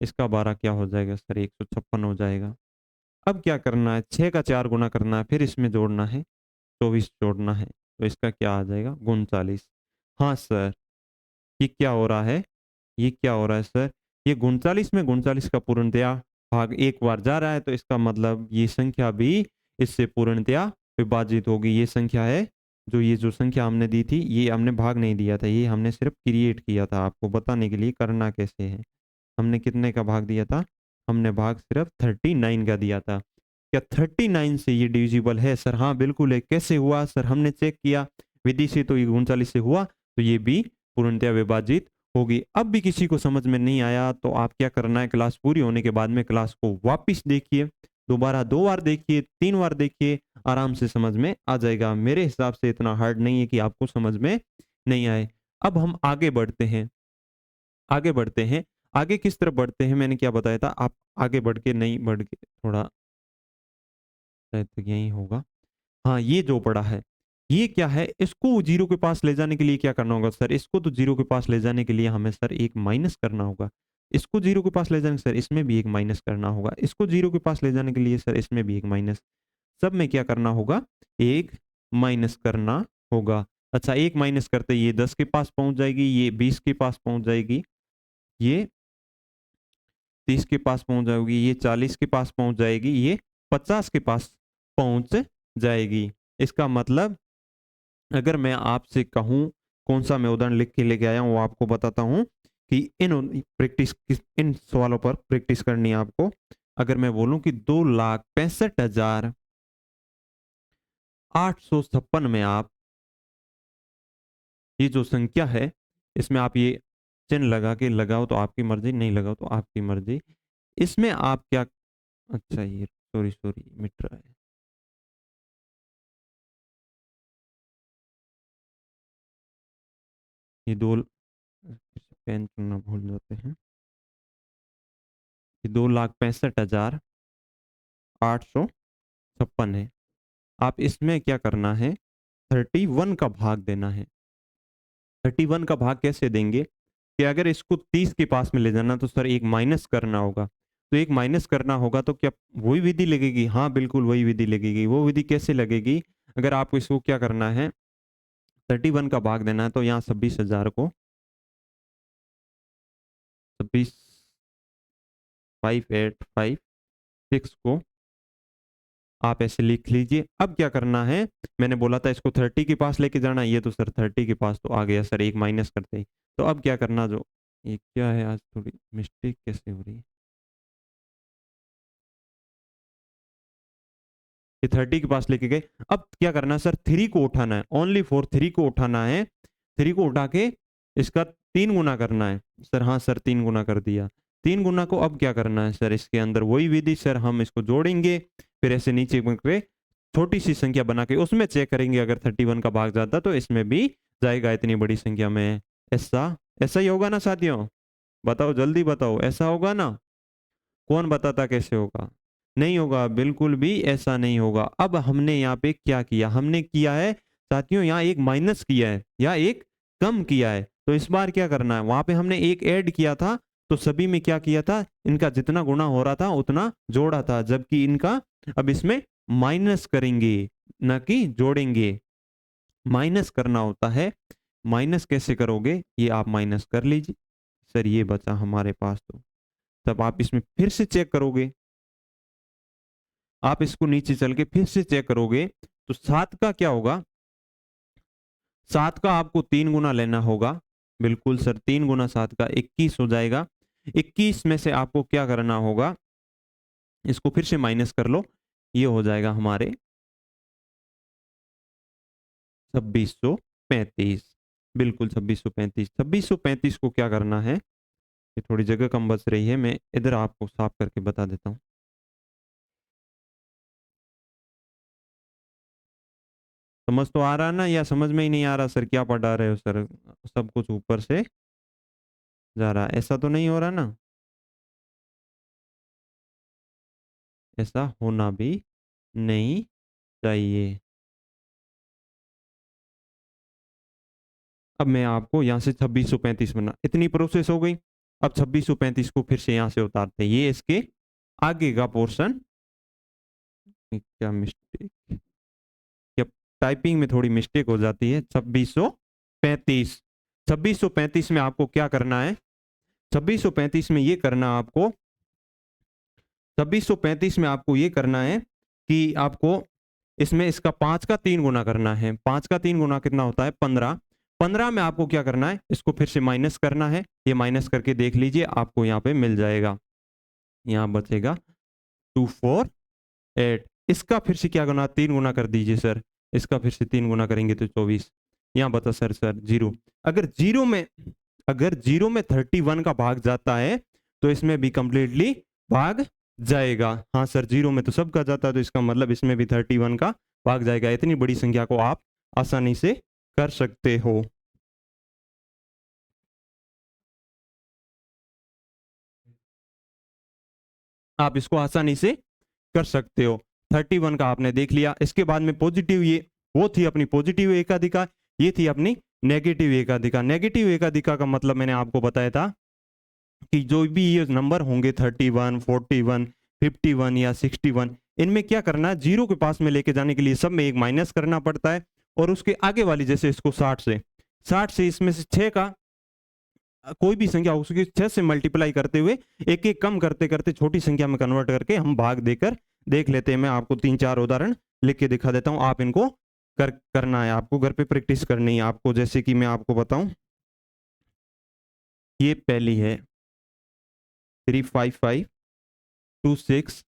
इसका 12 क्या हो जाएगा सर, 156 हो जाएगा। अब क्या करना है, 6 का 4 गुना करना है, फिर इसमें जोड़ना है, 24 जोड़ना है, तो इसका क्या आ जाएगा, 39। हाँ सर, ये क्या हो रहा है, ये क्या हो रहा है सर, ये 39 में 39 का पूर्णतया भाग एक बार जा रहा है, तो इसका मतलब ये संख्या भी इससे पूर्णतया विभाजित होगी। ये संख्या है, जो संख्या हमने दी थी, ये हमने भाग नहीं दिया था, ये हमने सिर्फ क्रिएट किया था आपको बताने के लिए करना कैसे है। हमने कितने का भाग दिया था, हमने भाग सिर्फ 39 का दिया था। क्या 39 से ये डिविजिबल है सर? हाँ बिल्कुल है। कैसे हुआ सर? हमने चेक किया विधि से, तो ये 39 से हुआ, तो ये भी पूर्णतया विभाजित होगी। अब भी किसी को समझ में नहीं आया तो आप क्या करना है, क्लास पूरी होने के बाद में क्लास को वापस देखिए, दोबारा 2 बार देखिए, 3 बार देखिए, आराम से समझ में आ जाएगा। मेरे हिसाब से इतना हार्ड नहीं है कि आपको समझ में नहीं आए। अब हम आगे बढ़ते हैं, आगे बढ़ते हैं। आगे किस तरफ बढ़ते हैं, मैंने क्या बताया था, आप आगे बढ़ के नहीं बढ़ के थोड़ा शायद तक यही होगा। हाँ, ये जो पड़ा है, ये क्या है, इसको 0 के पास ले जाने के लिए क्या करना होगा सर? इसको तो 0 के पास ले जाने के लिए हमें सर एक माइनस करना होगा। इसको 0 के पास ले जाने सर इसमें भी एक माइनस करना होगा। इसको 0 के पास ले जाने के लिए सर इसमें भी एक माइनस। सब में क्या करना होगा? एक माइनस करना होगा। अच्छा, एक माइनस करते ये 10 के पास पहुँच जाएगी, ये 20 के पास पहुँच जाएगी, ये 30 के पास पहुँच जाएगी, ये 40 के पास पहुँच जाएगी, ये 50 के पास पहुँच जाएगी। इसका मतलब अगर मैं आपसे कहूँ, कौन-सा मैं उदाहरण लिख के लेके आया हूँ, वो आपको बताता हूँ कि इन सवालों पर प्रैक्टिस करनी है आपको। अगर मैं बोलूँ कि 2,65,856 में आप ये जो संख्या है, इसमें आप ये चिन्ह लगा के लगाओ तो आपकी मर्ज़ी, नहीं लगाओ तो आपकी मर्ज़ी। इसमें आप क्या, अच्छा ये सॉरी मिट रहा है। ये 2 पेन चुनना भूल जाते हैं। ये 2,65,856 है। आप इसमें क्या करना है, 31 का भाग देना है। 31 का भाग कैसे देंगे कि अगर इसको 30 के पास में ले जाना तो सर एक माइनस करना होगा। तो एक माइनस करना होगा तो क्या वही विधि लगेगी? हाँ, बिल्कुल वही विधि लगेगी। वो विधि कैसे लगेगी? अगर आपको इसको क्या करना है, 31 का भाग देना है तो यहाँ 26,000 को 26,586 को आप ऐसे लिख लीजिए। अब क्या करना है, मैंने बोला था इसको 30 के पास लेके जाना है, ये तो सर 30 के पास तो आ गया सर, एक माइनस करते ही। तो अब क्या करना, जो ये क्या है, आज थोड़ी मिस्टेक कैसे हो रही है? ये 30 के पास लेके गए। अब क्या करना है सर, 3 को उठाना है, ओनली फॉर 3 को उठाना है। 3 को उठा के इसका 3 गुना करना है। सर हाँ सर, 3 गुना कर दिया। 3 गुना को अब क्या करना है सर, इसके अंदर वही विधि सर, हम इसको जोड़ेंगे, फिर ऐसे नीचे करके छोटी सी संख्या बना के उसमें चेक करेंगे, अगर 31 का भाग जाता तो इसमें भी जाएगा इतनी बड़ी संख्या में। ऐसा ऐसा ही होगा ना साथियों? बताओ, जल्दी बताओ, ऐसा होगा ना? कौन बताता कैसे होगा? नहीं होगा, बिल्कुल भी ऐसा नहीं होगा। अब हमने यहाँ पे क्या किया? हमने किया है साथियों, यहाँ एक माइनस किया है या एक कम किया है। तो इस बार क्या करना है, वहां पे हमने एक ऐड किया था, तो सभी में क्या किया था, इनका जितना गुणा हो रहा था उतना जोड़ा था, जबकि इनका अब इसमें माइनस करेंगे, ना कि जोड़ेंगे। माइनस करना होता है। माइनस कैसे करोगे, ये आप माइनस कर लीजिए। सर ये बचा हमारे पास, तो तब आप इसमें फिर से चेक करोगे, आप इसको नीचे चल के फिर से चेक करोगे, तो 7 का क्या होगा, 7 का आपको 3 गुना लेना होगा। बिल्कुल सर, 3 गुना 7 का 21 हो जाएगा। 21 में से आपको क्या करना होगा, इसको फिर से माइनस कर लो, ये हो जाएगा हमारे 2635। बिल्कुल 2635। 2635 को क्या करना है, ये थोड़ी जगह कम बच रही है, मैं इधर आपको साफ करके बता देता हूँ। समझ तो आ रहा है ना, या समझ में ही नहीं आ रहा सर, क्या पढ़ा रहे हो सर? सब कुछ ऊपर से जा रहा है, ऐसा तो नहीं हो रहा ना? ऐसा होना भी नहीं चाहिए। अब मैं आपको यहाँ से 2635 बना, इतनी प्रोसेस हो गई। अब 2635 को फिर से यहाँ से उतारते हैं, ये इसके आगे का पोर्शन। क्या मिस्टेक, क्या टाइपिंग में थोड़ी मिस्टेक हो जाती है। 2635, 2635 में आपको क्या करना है, 2635 में ये करना आपको, 2635 में आपको ये करना है कि आपको इसमें इसका 5 का 3 गुना करना है। 5 का 3 गुना कितना होता है, 15। 15 में आपको क्या करना है, इसको फिर से माइनस करना है। ये माइनस करके देख लीजिए, आपको यहाँ पे मिल जाएगा, यहाँ बचेगा 248। इसका फिर से क्या गुना, 3 गुना कर दीजिए सर। इसका फिर से 3 गुना करेंगे तो 24। यहाँ बता सर 0। अगर जीरो में 31 का भाग जाता है तो इसमें भी कंप्लीटली भाग जाएगा। हाँ सर, जीरो में तो सबका जाता है, तो इसका मतलब इसमें भी 31 का भाग जाएगा। इतनी बड़ी संख्या को आप आसानी से कर सकते हो। आप इसको आसानी से कर सकते हो। 31 का आपने देख लिया। इसके बाद में पॉजिटिव, ये वो थी अपनी पॉजिटिव एकाधिका, ये थी अपनी नेगेटिव एकाधिका। नेगेटिव एकाधिका का मतलब मैंने आपको बताया था कि जो भी ये नंबर होंगे 31, 41, 51 या 61, इनमें क्या करना है, जीरो के पास में लेके जाने के लिए सब में एक माइनस करना पड़ता है। और उसके आगे वाली, जैसे इसको 60 से इसमें से 6 का कोई भी संख्या उसकी 6 से मल्टीप्लाई करते हुए एक एक कम करते करते छोटी संख्या में कन्वर्ट करके हम भाग देकर देख लेते हैं। मैं आपको 3-4 उदाहरण लिख के दिखा देता हूं। आप इनको करना है, आपको घर पे प्रैक्टिस करनी है आपको। जैसे कि मैं आपको बताऊं, ये पहली है 35526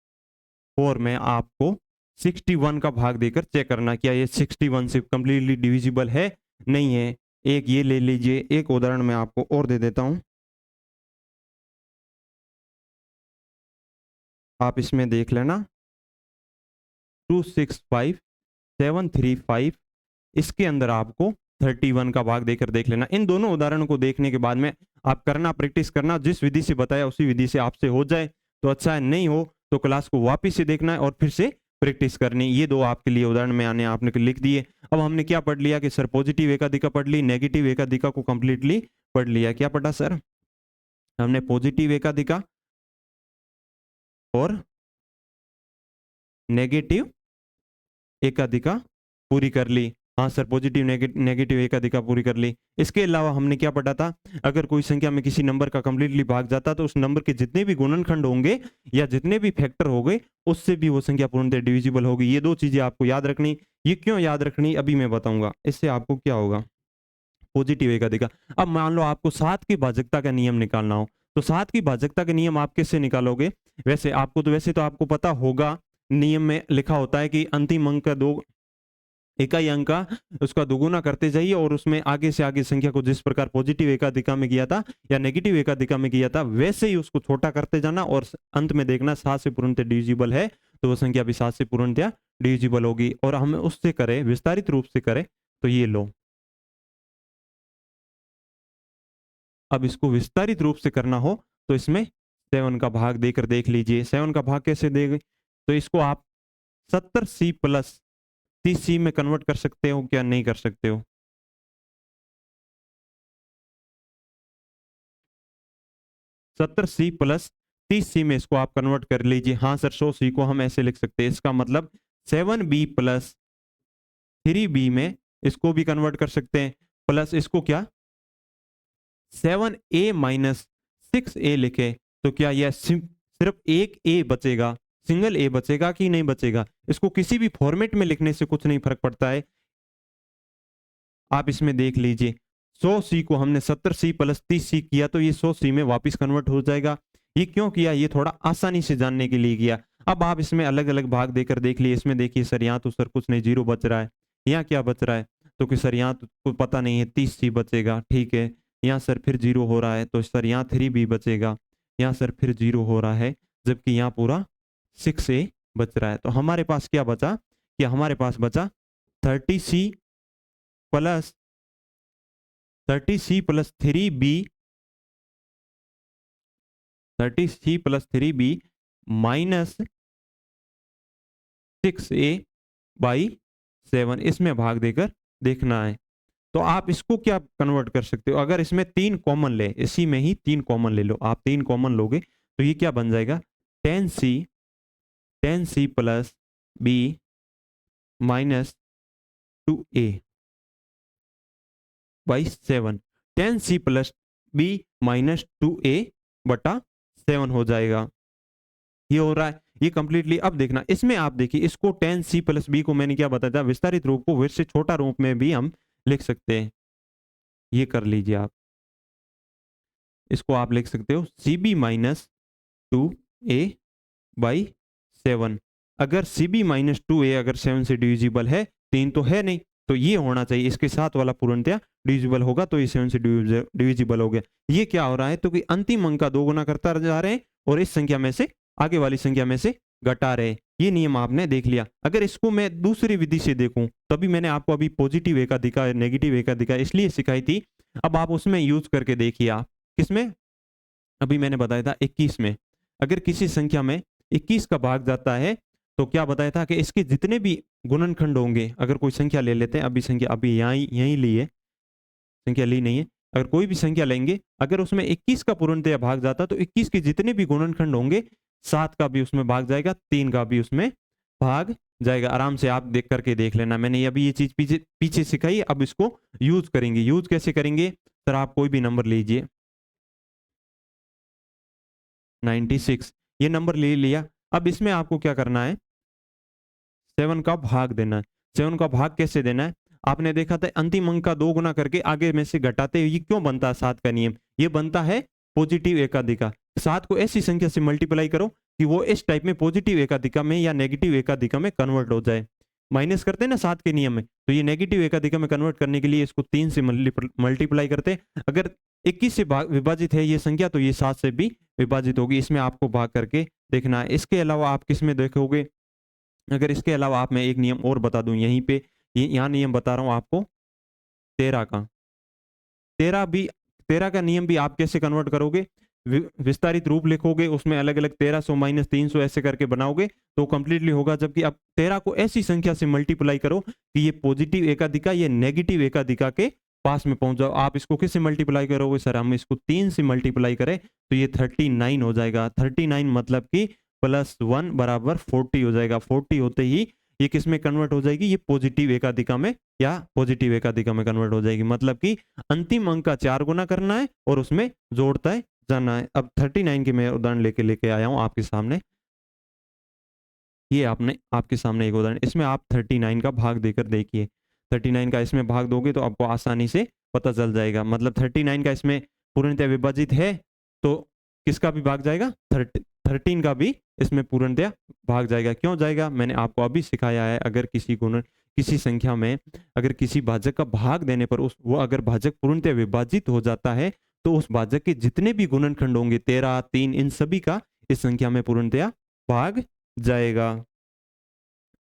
में आपको 61 का भाग देकर चेक करना क्या ये 61 से कंप्लीटली डिविजिबल है, नहीं है। एक ये ले लीजिए, एक उदाहरण मैं आपको और दे देता हूं, आप इसमें देख लेना। 265735, इसके अंदर आपको 31 का भाग देकर देख लेना। इन दोनों उदाहरणों को देखने के बाद में आप करना, प्रैक्टिस करना, जिस विधि से बताया उसी विधि से आपसे हो जाए तो अच्छा है, नहीं हो तो क्लास को वापस से देखना है और फिर से प्रैक्टिस करनी। ये दो आपके लिए उदाहरण मैंने आपने लिख दिए। अब हमने क्या पढ़ लिया कि सर पॉजिटिव एकाधिका पढ़ ली, नेगेटिव एकाधिका को कंप्लीटली पढ़ लिया। क्या पढ़ा सर हमने, पॉजिटिव एकाधिका और नेगेटिव एकाधिका पूरी कर ली। हाँ सर, पॉजिटिव नेगेटिव एकाधिका पूरी कर ली। इसके अलावा हमने क्या पढ़ा था, अगर कोई संख्या में किसी नंबर का कंप्लीटली भाग जाता तो उस नंबर के जितने भी गुणनखंड होंगे या जितने भी फैक्टर होंगे उससे भी वो संख्या पूर्णतः डिविजिबल होगी। ये दो चीजें आपको याद रखनी। ये क्यों याद रखनी अभी मैं बताऊंगा। इससे आपको क्या होगा, पॉजिटिव एकाधिका। अब मान लो आपको 7 की भाजकता का नियम निकालना हो, तो 7 की भाजकता का नियम आप कैसे निकालोगे। वैसे तो आपको पता होगा, नियम में लिखा होता है कि अंतिम अंक का दो इकाई अंक का उसका दोगुना करते जाइए और उसमें आगे से आगे संख्या को जिस प्रकार पॉजिटिव एकाधिका में किया था या नेगेटिव एकाधिका में किया था वैसे ही उसको छोटा करते जाना और अंत में देखना 7 से पूर्णतः डिविजिबल है तो वो संख्या भी 7 से पूर्णतः डिविजिबल होगी। और हम उससे करें, विस्तारित रूप से करें तो ये लो। अब इसको विस्तारित रूप से करना हो तो इसमें 7 का भाग देकर देख लीजिए। 7 का भाग कैसे देंगे, तो इसको आप 70C प्लस 30C में कन्वर्ट कर सकते हो क्या, नहीं कर सकते हो। 70C प्लस 30C में इसको आप कन्वर्ट कर लीजिए। हाँ सर, 100C को हम ऐसे लिख सकते हैं। इसका मतलब 7B प्लस 3B में इसको भी कन्वर्ट कर सकते हैं, प्लस इसको क्या 7A माइनस 6A लिखे तो क्या यह सिर्फ एक ए बचेगा, सिंगल ए बचेगा कि नहीं बचेगा। इसको किसी भी फॉर्मेट में लिखने से कुछ नहीं फर्क पड़ता है। आप इसमें देख लीजिए, 100C को हमने 70C प्लस 30C किया तो ये 100C में वापस कन्वर्ट हो जाएगा। ये क्यों किया, ये थोड़ा आसानी से जानने के लिए किया। अब आप इसमें अलग अलग भाग देकर देख लिए। इसमें देखिए सर, यहाँ तो सर कुछ नहीं, 0 बच रहा है। यहाँ क्या बच रहा है, तो कि सर यहाँ तो पता नहीं है, 30C बचेगा, ठीक है। यहाँ सर फिर 0 हो रहा है तो सर यहाँ 3B बचेगा। यहाँ सर फिर 0 हो रहा है जबकि यहाँ पूरा 6A बच रहा है। तो हमारे पास क्या बचा, कि हमारे पास बचा 30C plus 30C plus 3B, 30C plus 3B minus 6A by 7, इसमें भाग देकर देखना है। तो आप इसको क्या कन्वर्ट कर सकते हो, अगर इसमें 3 कॉमन ले, इसी में ही 3 कॉमन ले लो, आप 3 कॉमन लोगे तो ये क्या बन जाएगा, 10c plus B minus 2a by 7, 10c plus B minus 2a बटा 7 हो जाएगा। ये हो रहा है, ये कंप्लीटली। अब देखना इसमें, आप देखिए इसको 10c प्लस बी को मैंने क्या बताया था, विस्तारित रूप को फिर से छोटा रूप में भी हम लिख सकते हैं। ये कर लीजिए आप, इसको आप लिख सकते हो C B minus 2a by 7। अगर सी बी माइनस 2a अगर 7 से डिविजिबल है, 3 तो है नहीं, तो ये होना चाहिए, इसके साथ वाला पूर्णतया डिविजिबल होगा, तो ये 7 से डिविजिबल हो गया। ये क्या हो रहा है, तो कि अंतिम अंक का 2 गुना करता जा रहे हैं और इस संख्या में से आगे वाली संख्या में से घटा रहे हैं। ये नियम आपने देख लिया। अगर इसको मैं दूसरी विधि से देखूं, तभी मैंने आपको अभी पॉजिटिव एकाधिका नेगेटिव एकाधिका इसलिए सिखाई थी। अब आप उसमें यूज करके देखिए। आप किसमें, अभी मैंने बताया था 21 में, अगर किसी संख्या में 21 का भाग जाता है तो क्या बताया था कि इसके जितने भी गुणनखंड होंगे, अगर कोई संख्या ले लेते हैं, अभी संख्या अभी यहीं ली है, संख्या ली नहीं है, अगर कोई भी संख्या लेंगे, अगर उसमें 21 का पूर्णतया भाग जाता तो 21 के जितने भी गुणनखंड होंगे, 7 का भी उसमें भाग जाएगा, 3 का भी उसमें भाग जाएगा। आराम से आप देख करके देख लेना, मैंने अभी ये चीज पीछे पीछे सिखाई, अब इसको यूज करेंगे। यूज कैसे करेंगे सर, आप कोई भी नंबर लीजिए, 96, ये नंबर ले लिया। अब इसमें आपको क्या करना है, 7 का भाग देना है। 7 का भाग कैसे देना है, आपने देखा था अंतिम अंक का 2 गुना करके आगे में से घटाते, ये क्यों बनता है 7 का नियम, ये बनता है पॉजिटिव एकाधिका। 7 को ऐसी संख्या से मल्टीप्लाई करो कि वो इस टाइप में पॉजिटिव एकाधिका में या नेगेटिव एकाधिका में कन्वर्ट हो जाए। माइनस करते हैं ना 7 के नियम में, तो ये नेगेटिव एकाधिका में कन्वर्ट करने के लिए इसको 3 से मल्टीप्लाई करते हैं। अगर 21 से विभाजित है ये संख्या, तो ये 7 से भी विभाजित होगी। इसमें आपको भाग करके देखना है। इसके अलावा आप किस में देखोगे, अगर इसके अलावा आप, मैं एक नियम और बता दूं यहीं पे, यहाँ नियम बता रहा हूँ आपको 13 का। 13 भी, 13 का नियम भी आप कैसे कन्वर्ट करोगे, विस्तारित रूप लिखोगे, उसमें अलग अलग 1300 माइनस 300 ऐसे करके बनाओगे तो कंप्लीटली होगा। जबकि अब 13 को ऐसी संख्या से मल्टीप्लाई करो कि ये पॉजिटिव एकाधिका, ये नेगेटिव एकाधिका के पास में पहुंच जाओ। आप इसको किससे मल्टीप्लाई करोगे सर, हम इसको 3 से मल्टीप्लाई करें तो ये 39 हो जाएगा। 39 मतलब कि +1 बराबर 40 हो जाएगा। 40 होते ही ये किस में कन्वर्ट हो जाएगी, ये पॉजिटिव एकाधिका में या पॉजिटिव एकाधिका में कन्वर्ट हो जाएगी। मतलब कि अंतिम अंक का 4 गुना करना है और उसमें जोड़ता है जाना है। अब 39 की मैं उदाहरण लेके आया हूं आपके सामने। ये आपने आपके सामने एक उदाहरण, इसमें आप 39 का भाग देकर देखिए। 39 का इसमें भाग दोगे तो आपको आसानी से पता चल जाएगा। मतलब 39 का इसमें पूर्णतया विभाजित है तो किसका भी भाग जाएगा, 13 का भी इसमें पूर्णतया भाग जाएगा। क्यों जाएगा, मैंने आपको अभी सिखाया है। अगर किसी संख्या में अगर किसी भाजक का भाग देने पर उस वो अगर भाजक पूर्णतया विभाजित हो जाता है तो उस भाजक के जितने भी गुणनखंड होंगे 13, 3, इन सभी का इस संख्या में पूर्णतया भाग जाएगा।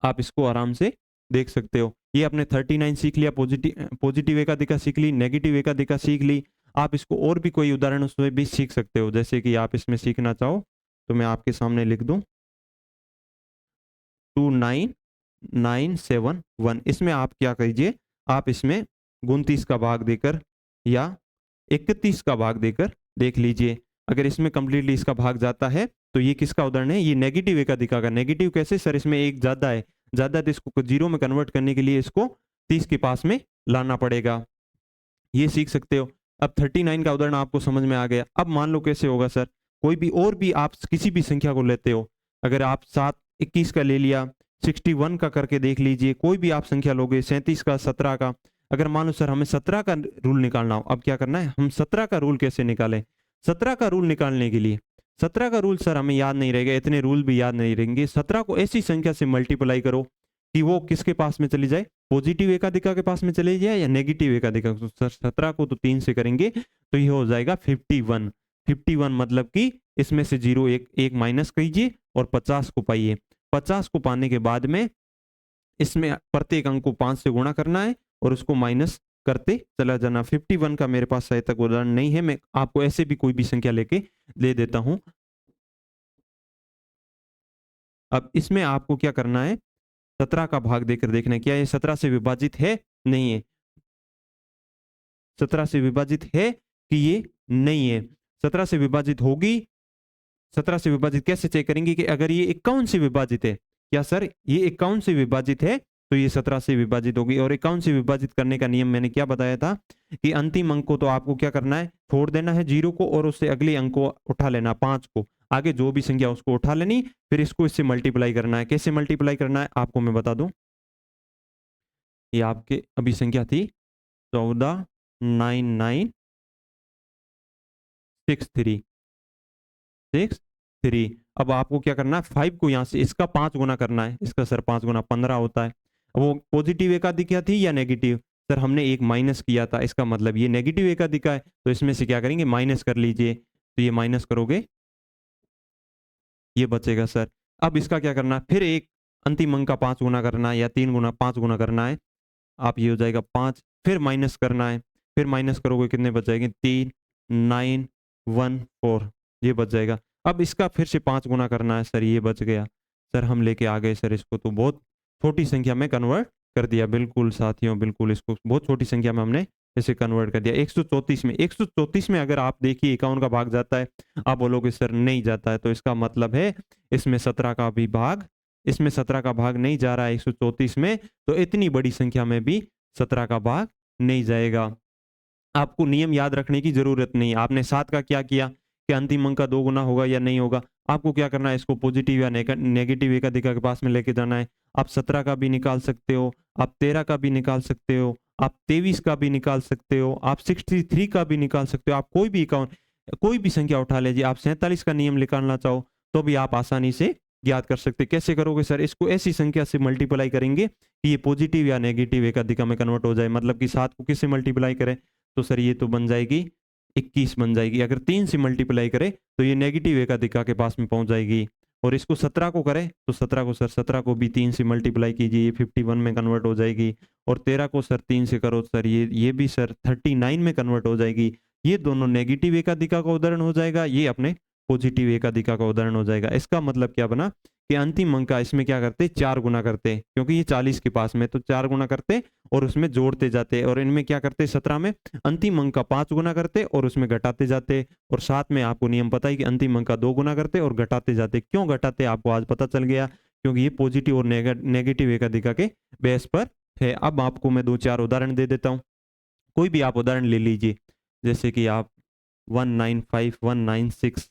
आप इसको आराम से देख सकते हो। ये आपने 39 सीख लिया, पॉजिटिव एकाधिका सीख ली, नेगेटिव एकाधिका सीख ली। आप इसको और भी कोई उदाहरण उसमें भी सीख सकते हो, जैसे कि आप इसमें सीखना चाहो तो मैं आपके सामने लिख दूं 29971। इसमें आप क्या कीजिए, आप इसमें 29 का भाग देकर या 31 का भाग देकर देख लीजिए। अगर इसमें कंप्लीटली इसका भाग जाता है तो ये किसका उदाहरण है, ये नेगेटिव एकाधिका का। नेगेटिव कैसे सर, इसमें एक ज्यादा है, ज्यादा तो इसको जीरो में कन्वर्ट करने के लिए इसको 30 के पास में लाना पड़ेगा। ये सीख सकते हो। अब 39 का उदाहरण आपको समझ में आ गया। अब मान लो कैसे होगा सर, कोई भी और भी आप किसी भी संख्या को लेते हो, अगर आप 7 21 का ले लिया, 61 का करके देख लीजिए, कोई भी आप संख्या लोगे, 37 का, 17 का। अगर मान लो सर हमें 17 का रूल निकालना हो, अब क्या करना है, हम 17 का रूल कैसे निकालें। 17 का रूल निकालने के लिए, 17 का रूल सर हमें याद नहीं रहेगा, इतने रूल भी याद नहीं रहेंगे। 17 को ऐसी संख्या से मल्टीप्लाई करो कि वो किसके पास में चली जाए, पॉजिटिव एकाधिका के पास में चले जाए या नेगेटिव एकाधिका। तो सर 17 को तो 3 से करेंगे तो ये हो जाएगा 51। 51 मतलब कि इसमें से 0 एक माइनस कीजिए और 50 को पाइए। 50 को पाने के बाद में इसमें प्रत्येक अंक को 5 से गुणा करना है और उसको माइनस करते चला जाना। 51 का मेरे पास सही तक उदाहरण नहीं है, मैं आपको ऐसे भी कोई भी संख्या लेके दे देता हूं। अब इसमें आपको क्या करना है, 17 का भाग देकर देखना है क्या ये 17 से विभाजित है, नहीं है। 17 से विभाजित है कि ये नहीं है। 17 से विभाजित होगी। 17 से विभाजित कैसे चेक करेंगे कि अगर ये 51 से विभाजित है, क्या सर ये 51 से विभाजित है तो ये 17 से विभाजित होगी। और 51 से विभाजित करने का नियम मैंने क्या बताया था कि अंतिम अंक को तो आपको क्या करना है, छोड़ देना है 0 को और उससे अगले अंक को उठा लेना 5 को, आगे जो भी संख्या उसको उठा लेनी, फिर इसको इससे मल्टीप्लाई करना है। कैसे मल्टीप्लाई करना है आपको मैं बता दूं। ये आपके अभी संख्या थी 14,9963। अब आपको क्या करना है, 5 को यहाँ से इसका 5 गुना करना है। इसका सर 5 गुना 15 होता है। वो पॉजिटिव एकाधिका थी या नेगेटिव, सर हमने एक माइनस किया था, इसका मतलब ये नेगेटिव एकाधिका है। तो इसमें से क्या करेंगे, माइनस कर लीजिए। तो ये माइनस करोगे ये बचेगा सर। अब इसका क्या करना है, फिर एक अंतिम अंक का 5 गुना करना है या 3 गुना 5 गुना करना है। आप ये हो जाएगा 5, फिर माइनस करना है, फिर माइनस करोगे कितने बच जाएंगे, 3,914 ये बच जाएगा। अब इसका फिर से 5 गुना करना है सर, ये बच गया। सर हम लेके आ गए सर इसको, तो बहुत छोटी संख्या में कन्वर्ट कर दिया। बिल्कुल साथियों, बिल्कुल इसको बहुत छोटी संख्या में हमने इसे कन्वर्ट कर दिया। 134 में अगर आप देखिए 51 का भाग जाता है, आप बोलोगे सर नहीं जाता है, तो इसका मतलब है इसमें 17 का भी भाग, इसमें 17 का भाग नहीं जा रहा है 134 में, तो इतनी बड़ी संख्या में भी 17 का भाग नहीं जाएगा। आपको नियम याद रखने की जरूरत नहीं। आपने 7 का क्या किया कि अंतिम अंक का 2 गुना होगा या नहीं होगा। आपको क्या करना है, इसको पॉजिटिव या नेगेटिव एकाधिका के पास में लेके जाना है। आप 17 का भी निकाल सकते हो, आप 13 का भी निकाल सकते हो, आप 23 का भी निकाल सकते हो, आप 63 का भी निकाल सकते हो। आप कोई भी कोई भी संख्या उठा लीजिए। आप 47 का नियम निकालना चाहो तो भी आप आसानी से ज्ञात कर सकते। कैसे करोगे सर, इसको ऐसी संख्या से मल्टीप्लाई करेंगे कि ये पॉजिटिव या नेगेटिव एकाधिका में कन्वर्ट हो जाए। मतलब कि 7 को किससे मल्टीप्लाई करें, तो सर ये तो बन जाएगी 21 बन जाएगी। अगर 3 से मल्टीप्लाई करें तो ये नेगेटिव एकाधिका के पास में पहुंच जाएगी। और इसको 17 को करें तो 17 को सर 17 को भी 3 से मल्टीप्लाई कीजिए, ये 51 में कन्वर्ट हो जाएगी। और 13 को सर 3 से करो सर, ये भी सर 39 में कन्वर्ट हो जाएगी। ये दोनों नेगेटिव एकाधिका का उदाहरण हो जाएगा, ये अपने पॉजिटिव एकाधिका का उदाहरण हो जाएगा। इसका मतलब क्या बना कि अंतिम अंक का इसमें क्या करते, 4 गुना करते, क्योंकि ये 40 के पास में, तो 4 गुना करते और उसमें जोड़ते जाते। और इनमें क्या करते, 17 में अंतिम अंक का 5 गुना करते और उसमें घटाते जाते। और साथ में आपको नियम पता है कि अंतिम अंक का 2 गुना करते और घटाते जाते। क्यों घटाते आपको आज पता चल गया, क्योंकि ये पॉजिटिव और नेगेटिव एकाधिका के बेस पर है। अब आपको मैं 2-4 उदाहरण दे देता हूँ। कोई भी आप उदाहरण ले लीजिए, जैसे कि आप 195, 196,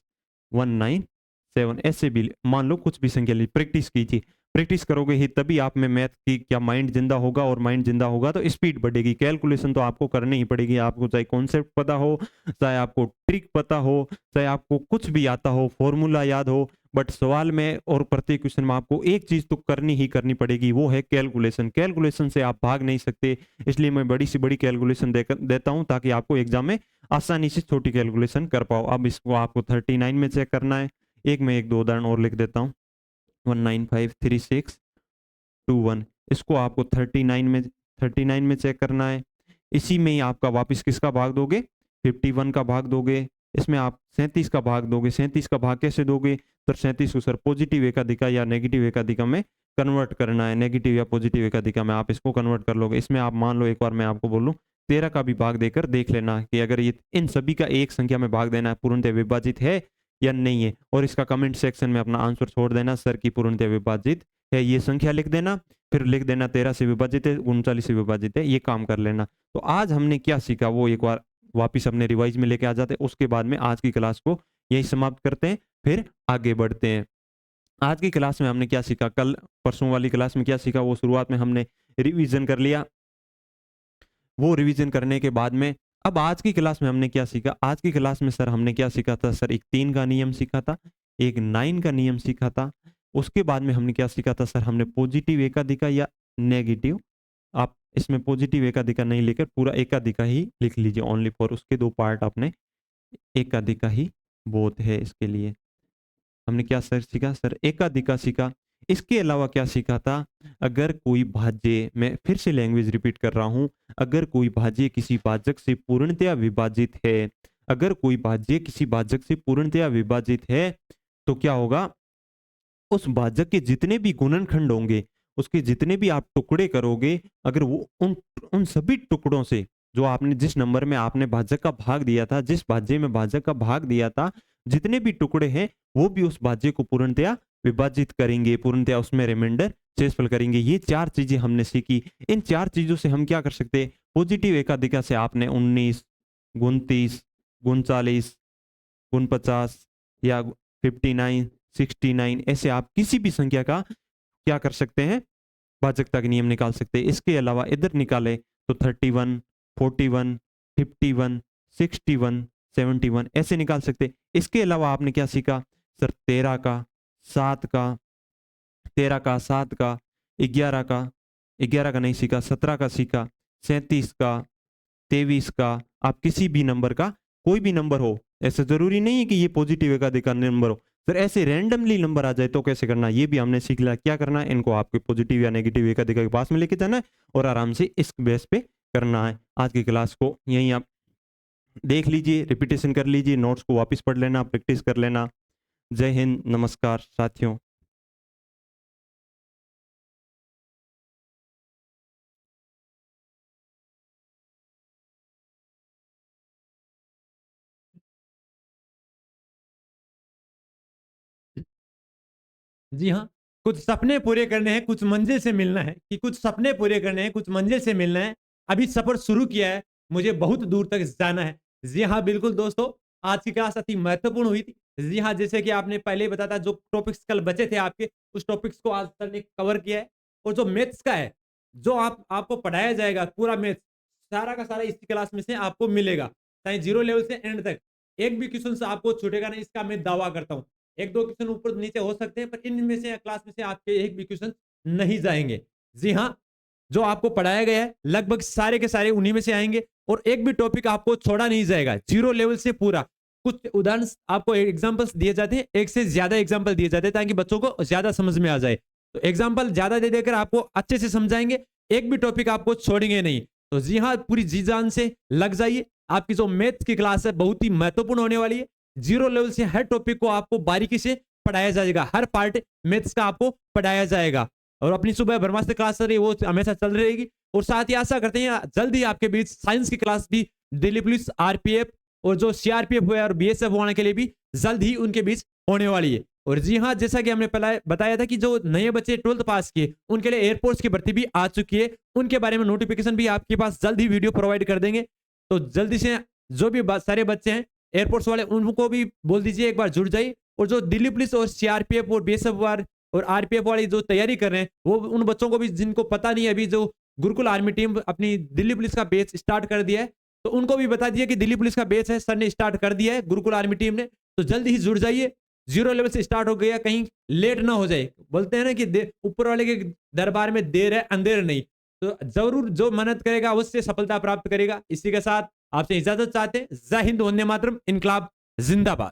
197 ऐसे भी मान लो, कुछ भी संख्या ली, प्रैक्टिस कीजिए। प्रैक्टिस करोगे ही तभी आप में मैथ की क्या माइंड जिंदा होगा, और माइंड जिंदा होगा तो स्पीड बढ़ेगी। कैलकुलेशन तो आपको करनी ही पड़ेगी, आपको चाहे कॉन्सेप्ट पता हो, चाहे आपको ट्रिक पता हो, चाहे आपको कुछ भी आता हो, फॉर्मूला याद हो, बट सवाल में और प्रत्येक क्वेश्चन में आपको एक चीज तो करनी ही करनी पड़ेगी, वो है कैलकुलेशन। कैलकुलेशन से आप भाग नहीं सकते, इसलिए मैं बड़ी से बड़ी कैलकुलेशन देता हूं ताकि आपको एग्जाम में आसानी से छोटी कैलकुलेशन कर पाओ। अब इसको आपको 39 में चेक करना है। एक दो उदाहरण और लिख देता हूँ। 1953621, इसको आपको 39 में चेक करना है। इसी में ही आपका वापस किसका भाग दोगे, 51 का भाग दोगे। इसमें आप 37 का भाग दोगे। 37 का भाग कैसे दोगे, तो 37 को सर पॉजिटिव एकाधिका या नेगेटिव एकाधिका में कन्वर्ट करना है। नेगेटिव या पॉजिटिव एकाधिका में आप इसको कन्वर्ट कर लोगे। इसमें आप मान लो, एक बार मैं आपको बोलूं, 13 का भी भाग देकर देख लेना कि अगर ये इन सभी का एक संख्या में भाग देना है, पूर्णतः विभाजित है या नहीं है। और इसका कमेंट सेक्शन में अपना आंसर छोड़ देना, सर की पूर्णतः विभाजित है, ये संख्या लिख देना। फिर लिख देना 13 से विभाजित है, 39 से विभाजित है, ये काम कर लेना। तो आज हमने क्या सीखा वो एक बार वापिस अपने रिवाइज में लेके आ जाते हैं। उसके बाद में आज की क्लास को यही समाप्त करते हैं, फिर आगे बढ़ते हैं। आज की क्लास में हमने क्या सीखा, कल परसों वाली क्लास में क्या सीखा वो शुरुआत में हमने रिवीजन कर लिया। वो रिवीजन करने के बाद में अब आज की क्लास में हमने क्या सीखा, आज की क्लास में सर हमने क्या सीखा था, सर एक 3 का नियम सीखा था, एक 9 का नियम सीखा था। उसके बाद में हमने क्या सीखा था, सर हमने पॉजिटिव एकाधिका या नेगेटिव, आप इसमें पॉजिटिव एकाधिका नहीं लेकर पूरा एकाधिका ही लिख लीजिए, ओनली फॉर उसके 2 पार्ट आपने एकाधिका ही बहुत है इसके लिए। हमने क्या सर सीखा, सर एकाधिका सीखा। इसके अलावा क्या सीखा था, अगर कोई भाज्य, मैं फिर से लैंग्वेज रिपीट कर रहा हूं, अगर कोई भाज्य किसी भाजक से पूर्णतया विभाजित है, अगर कोई भाज्य किसी भाजक से पूर्णतया विभाजित है तो क्या होगा, उस भाजक के जितने भी गुणनखंड होंगे, उसके जितने भी आप टुकड़े करोगे, अगर वो उन उन सभी टुकड़ों से जो आपने जिस नंबर में आपने भाजक का भाग दिया था, जिस भाज्य में भाजक का भाग दिया था, जितने भी टुकड़े हैं वो भी उस भाज्य को पूर्णतया विभाजित करेंगे, पूर्णतया उसमें रिमाइंडर शेषफल करेंगे। ये 4 चीजें हमने सीखी। इन 4 चीजों से हम क्या कर सकते हैं? पॉजिटिव एकाधिका से आपने 19, 29, 39, 49 या 59, 69 ऐसे आप किसी भी संख्या का क्या कर सकते हैं? भाजकता के नियम निकाल सकते हैं। इसके अलावा इधर निकाले तो 31, 41, 51, 61, 71 ऐसे निकाल सकते हैं। इसके अलावा आपने क्या सीखा? सर 13 का, 7 का, 13 का, 7 का, 11 का, 11 का नहीं सीखा, 17 का सीखा, 37 का, 23 का। आप किसी भी नंबर का, कोई भी नंबर हो, ऐसा जरूरी नहीं है कि ये पॉजिटिव एकाधिक नंबर हो। सर ऐसे रैंडमली नंबर आ जाए तो कैसे करना, ये भी हमने सीख लिया। क्या करना है? इनको आपके पॉजिटिव या नेगेटिव एकाधिक के पास में लेके जाना है और आराम से इस बेस पे करना है। आज की क्लास को यहीं आप देख लीजिए, रिपीटेशन कर लीजिए, नोट्स को वापस पढ़ लेना, प्रैक्टिस कर लेना। जय हिंद, नमस्कार साथियों। जी हाँ, कुछ सपने पूरे करने हैं, कुछ मंजिल से मिलना है, कि कुछ सपने पूरे करने हैं, कुछ मंजिल से मिलना है। अभी सफर शुरू किया है, मुझे बहुत दूर तक जाना है। जी हाँ, बिल्कुल दोस्तों, आज की क्लास अति महत्वपूर्ण हुई थी। जी हाँ, जैसे कि आपने पहले ही बताया था, जो टॉपिक्स कल बचे थे आपके, उस टॉपिक्स को आज सर ने कवर किया है। और जो मैथ्स का है, जो आपको पढ़ाया जाएगा, पूरा मैथ्स, सारा का सारा इसी क्लास में से आपको मिलेगा, चाहे 0 लेवल से एंड तक। एक भी क्वेश्चन से आपको छूटेगा नहीं, इसका मैं दावा करता हूँ। 1-2 क्वेश्चन ऊपर नीचे हो सकते हैं, पर इनमें से क्लास में से आपके एक भी क्वेश्चन नहीं जाएंगे। जी हाँ, जो आपको पढ़ाया गया है लगभग सारे के सारे उन्हीं में से आएंगे और एक भी टॉपिक आपको छोड़ा नहीं जाएगा, 0 लेवल से पूरा। कुछ उदाहरण आपको एग्जांपल्स दिए जाते हैं, एक से ज्यादा एग्जांपल दिए जाते हैं ताकि बच्चों को ज्यादा समझ में आ जाए। तो एग्जांपल ज्यादा दे देकर आपको अच्छे से समझाएंगे, एक भी टॉपिक आपको छोड़ेंगे नहीं। तो जी हाँ, पूरी जी जान से लग जाइए। आपकी जो मैथ्स की क्लास है बहुत ही महत्वपूर्ण होने वाली है। 0 लेवल से हर टॉपिक को आपको बारीकी से पढ़ाया जाएगा, हर पार्ट मैथ्स का आपको पढ़ाया जाएगा। और अपनी सुबह ब्रह्मास्त्र क्लास रही वो हमेशा चल रहेगी। और साथ ही आशा करते हैं जल्द ही आपके बीच साइंस की क्लास भी दिल्ली पुलिस, आरपीएफ और जो सीआरपीएफ है और बीएसएफ होने के लिए भी जल्द ही उनके बीच होने वाली है। और जी हाँ, जैसा कि हमने पहले बताया था कि जो नए बच्चे 12th पास किए उनके लिए एयरफोर्स की भर्ती भी आ चुकी है, उनके बारे में नोटिफिकेशन भी आपके पास जल्द ही वीडियो प्रोवाइड कर देंगे। तो जल्दी से जो भी सारे बच्चे हैं एयरफोर्स वाले, उनको भी बोल दीजिए एक बार जुड़ जाइए। और जो दिल्ली पुलिस और सीआरपीएफ और बीएसएफ और आरपीएफ वाली जो तैयारी कर रहे हैं, वो उन बच्चों को भी जिनको पता नहीं है, अभी जो गुरुकुल आर्मी टीम अपनी दिल्ली पुलिस का बैच स्टार्ट कर दिया है, तो उनको भी बता दिया कि दिल्ली पुलिस का बैच है, सर ने स्टार्ट कर दिया है गुरुकुल आर्मी टीम ने। तो जल्दी ही जुड़ जाइए, 0 लेवल से स्टार्ट हो गया, कहीं लेट ना हो जाए। बोलते हैं ना कि ऊपर वाले के दरबार में देर है अंधेर नहीं। तो जरूर जो मेहनत करेगा उससे सफलता प्राप्त करेगा। इसी के साथ आपसे इजाजत चाहते हैं। जय हिंद, वंदे मातरम, इनकलाब जिंदाबाद।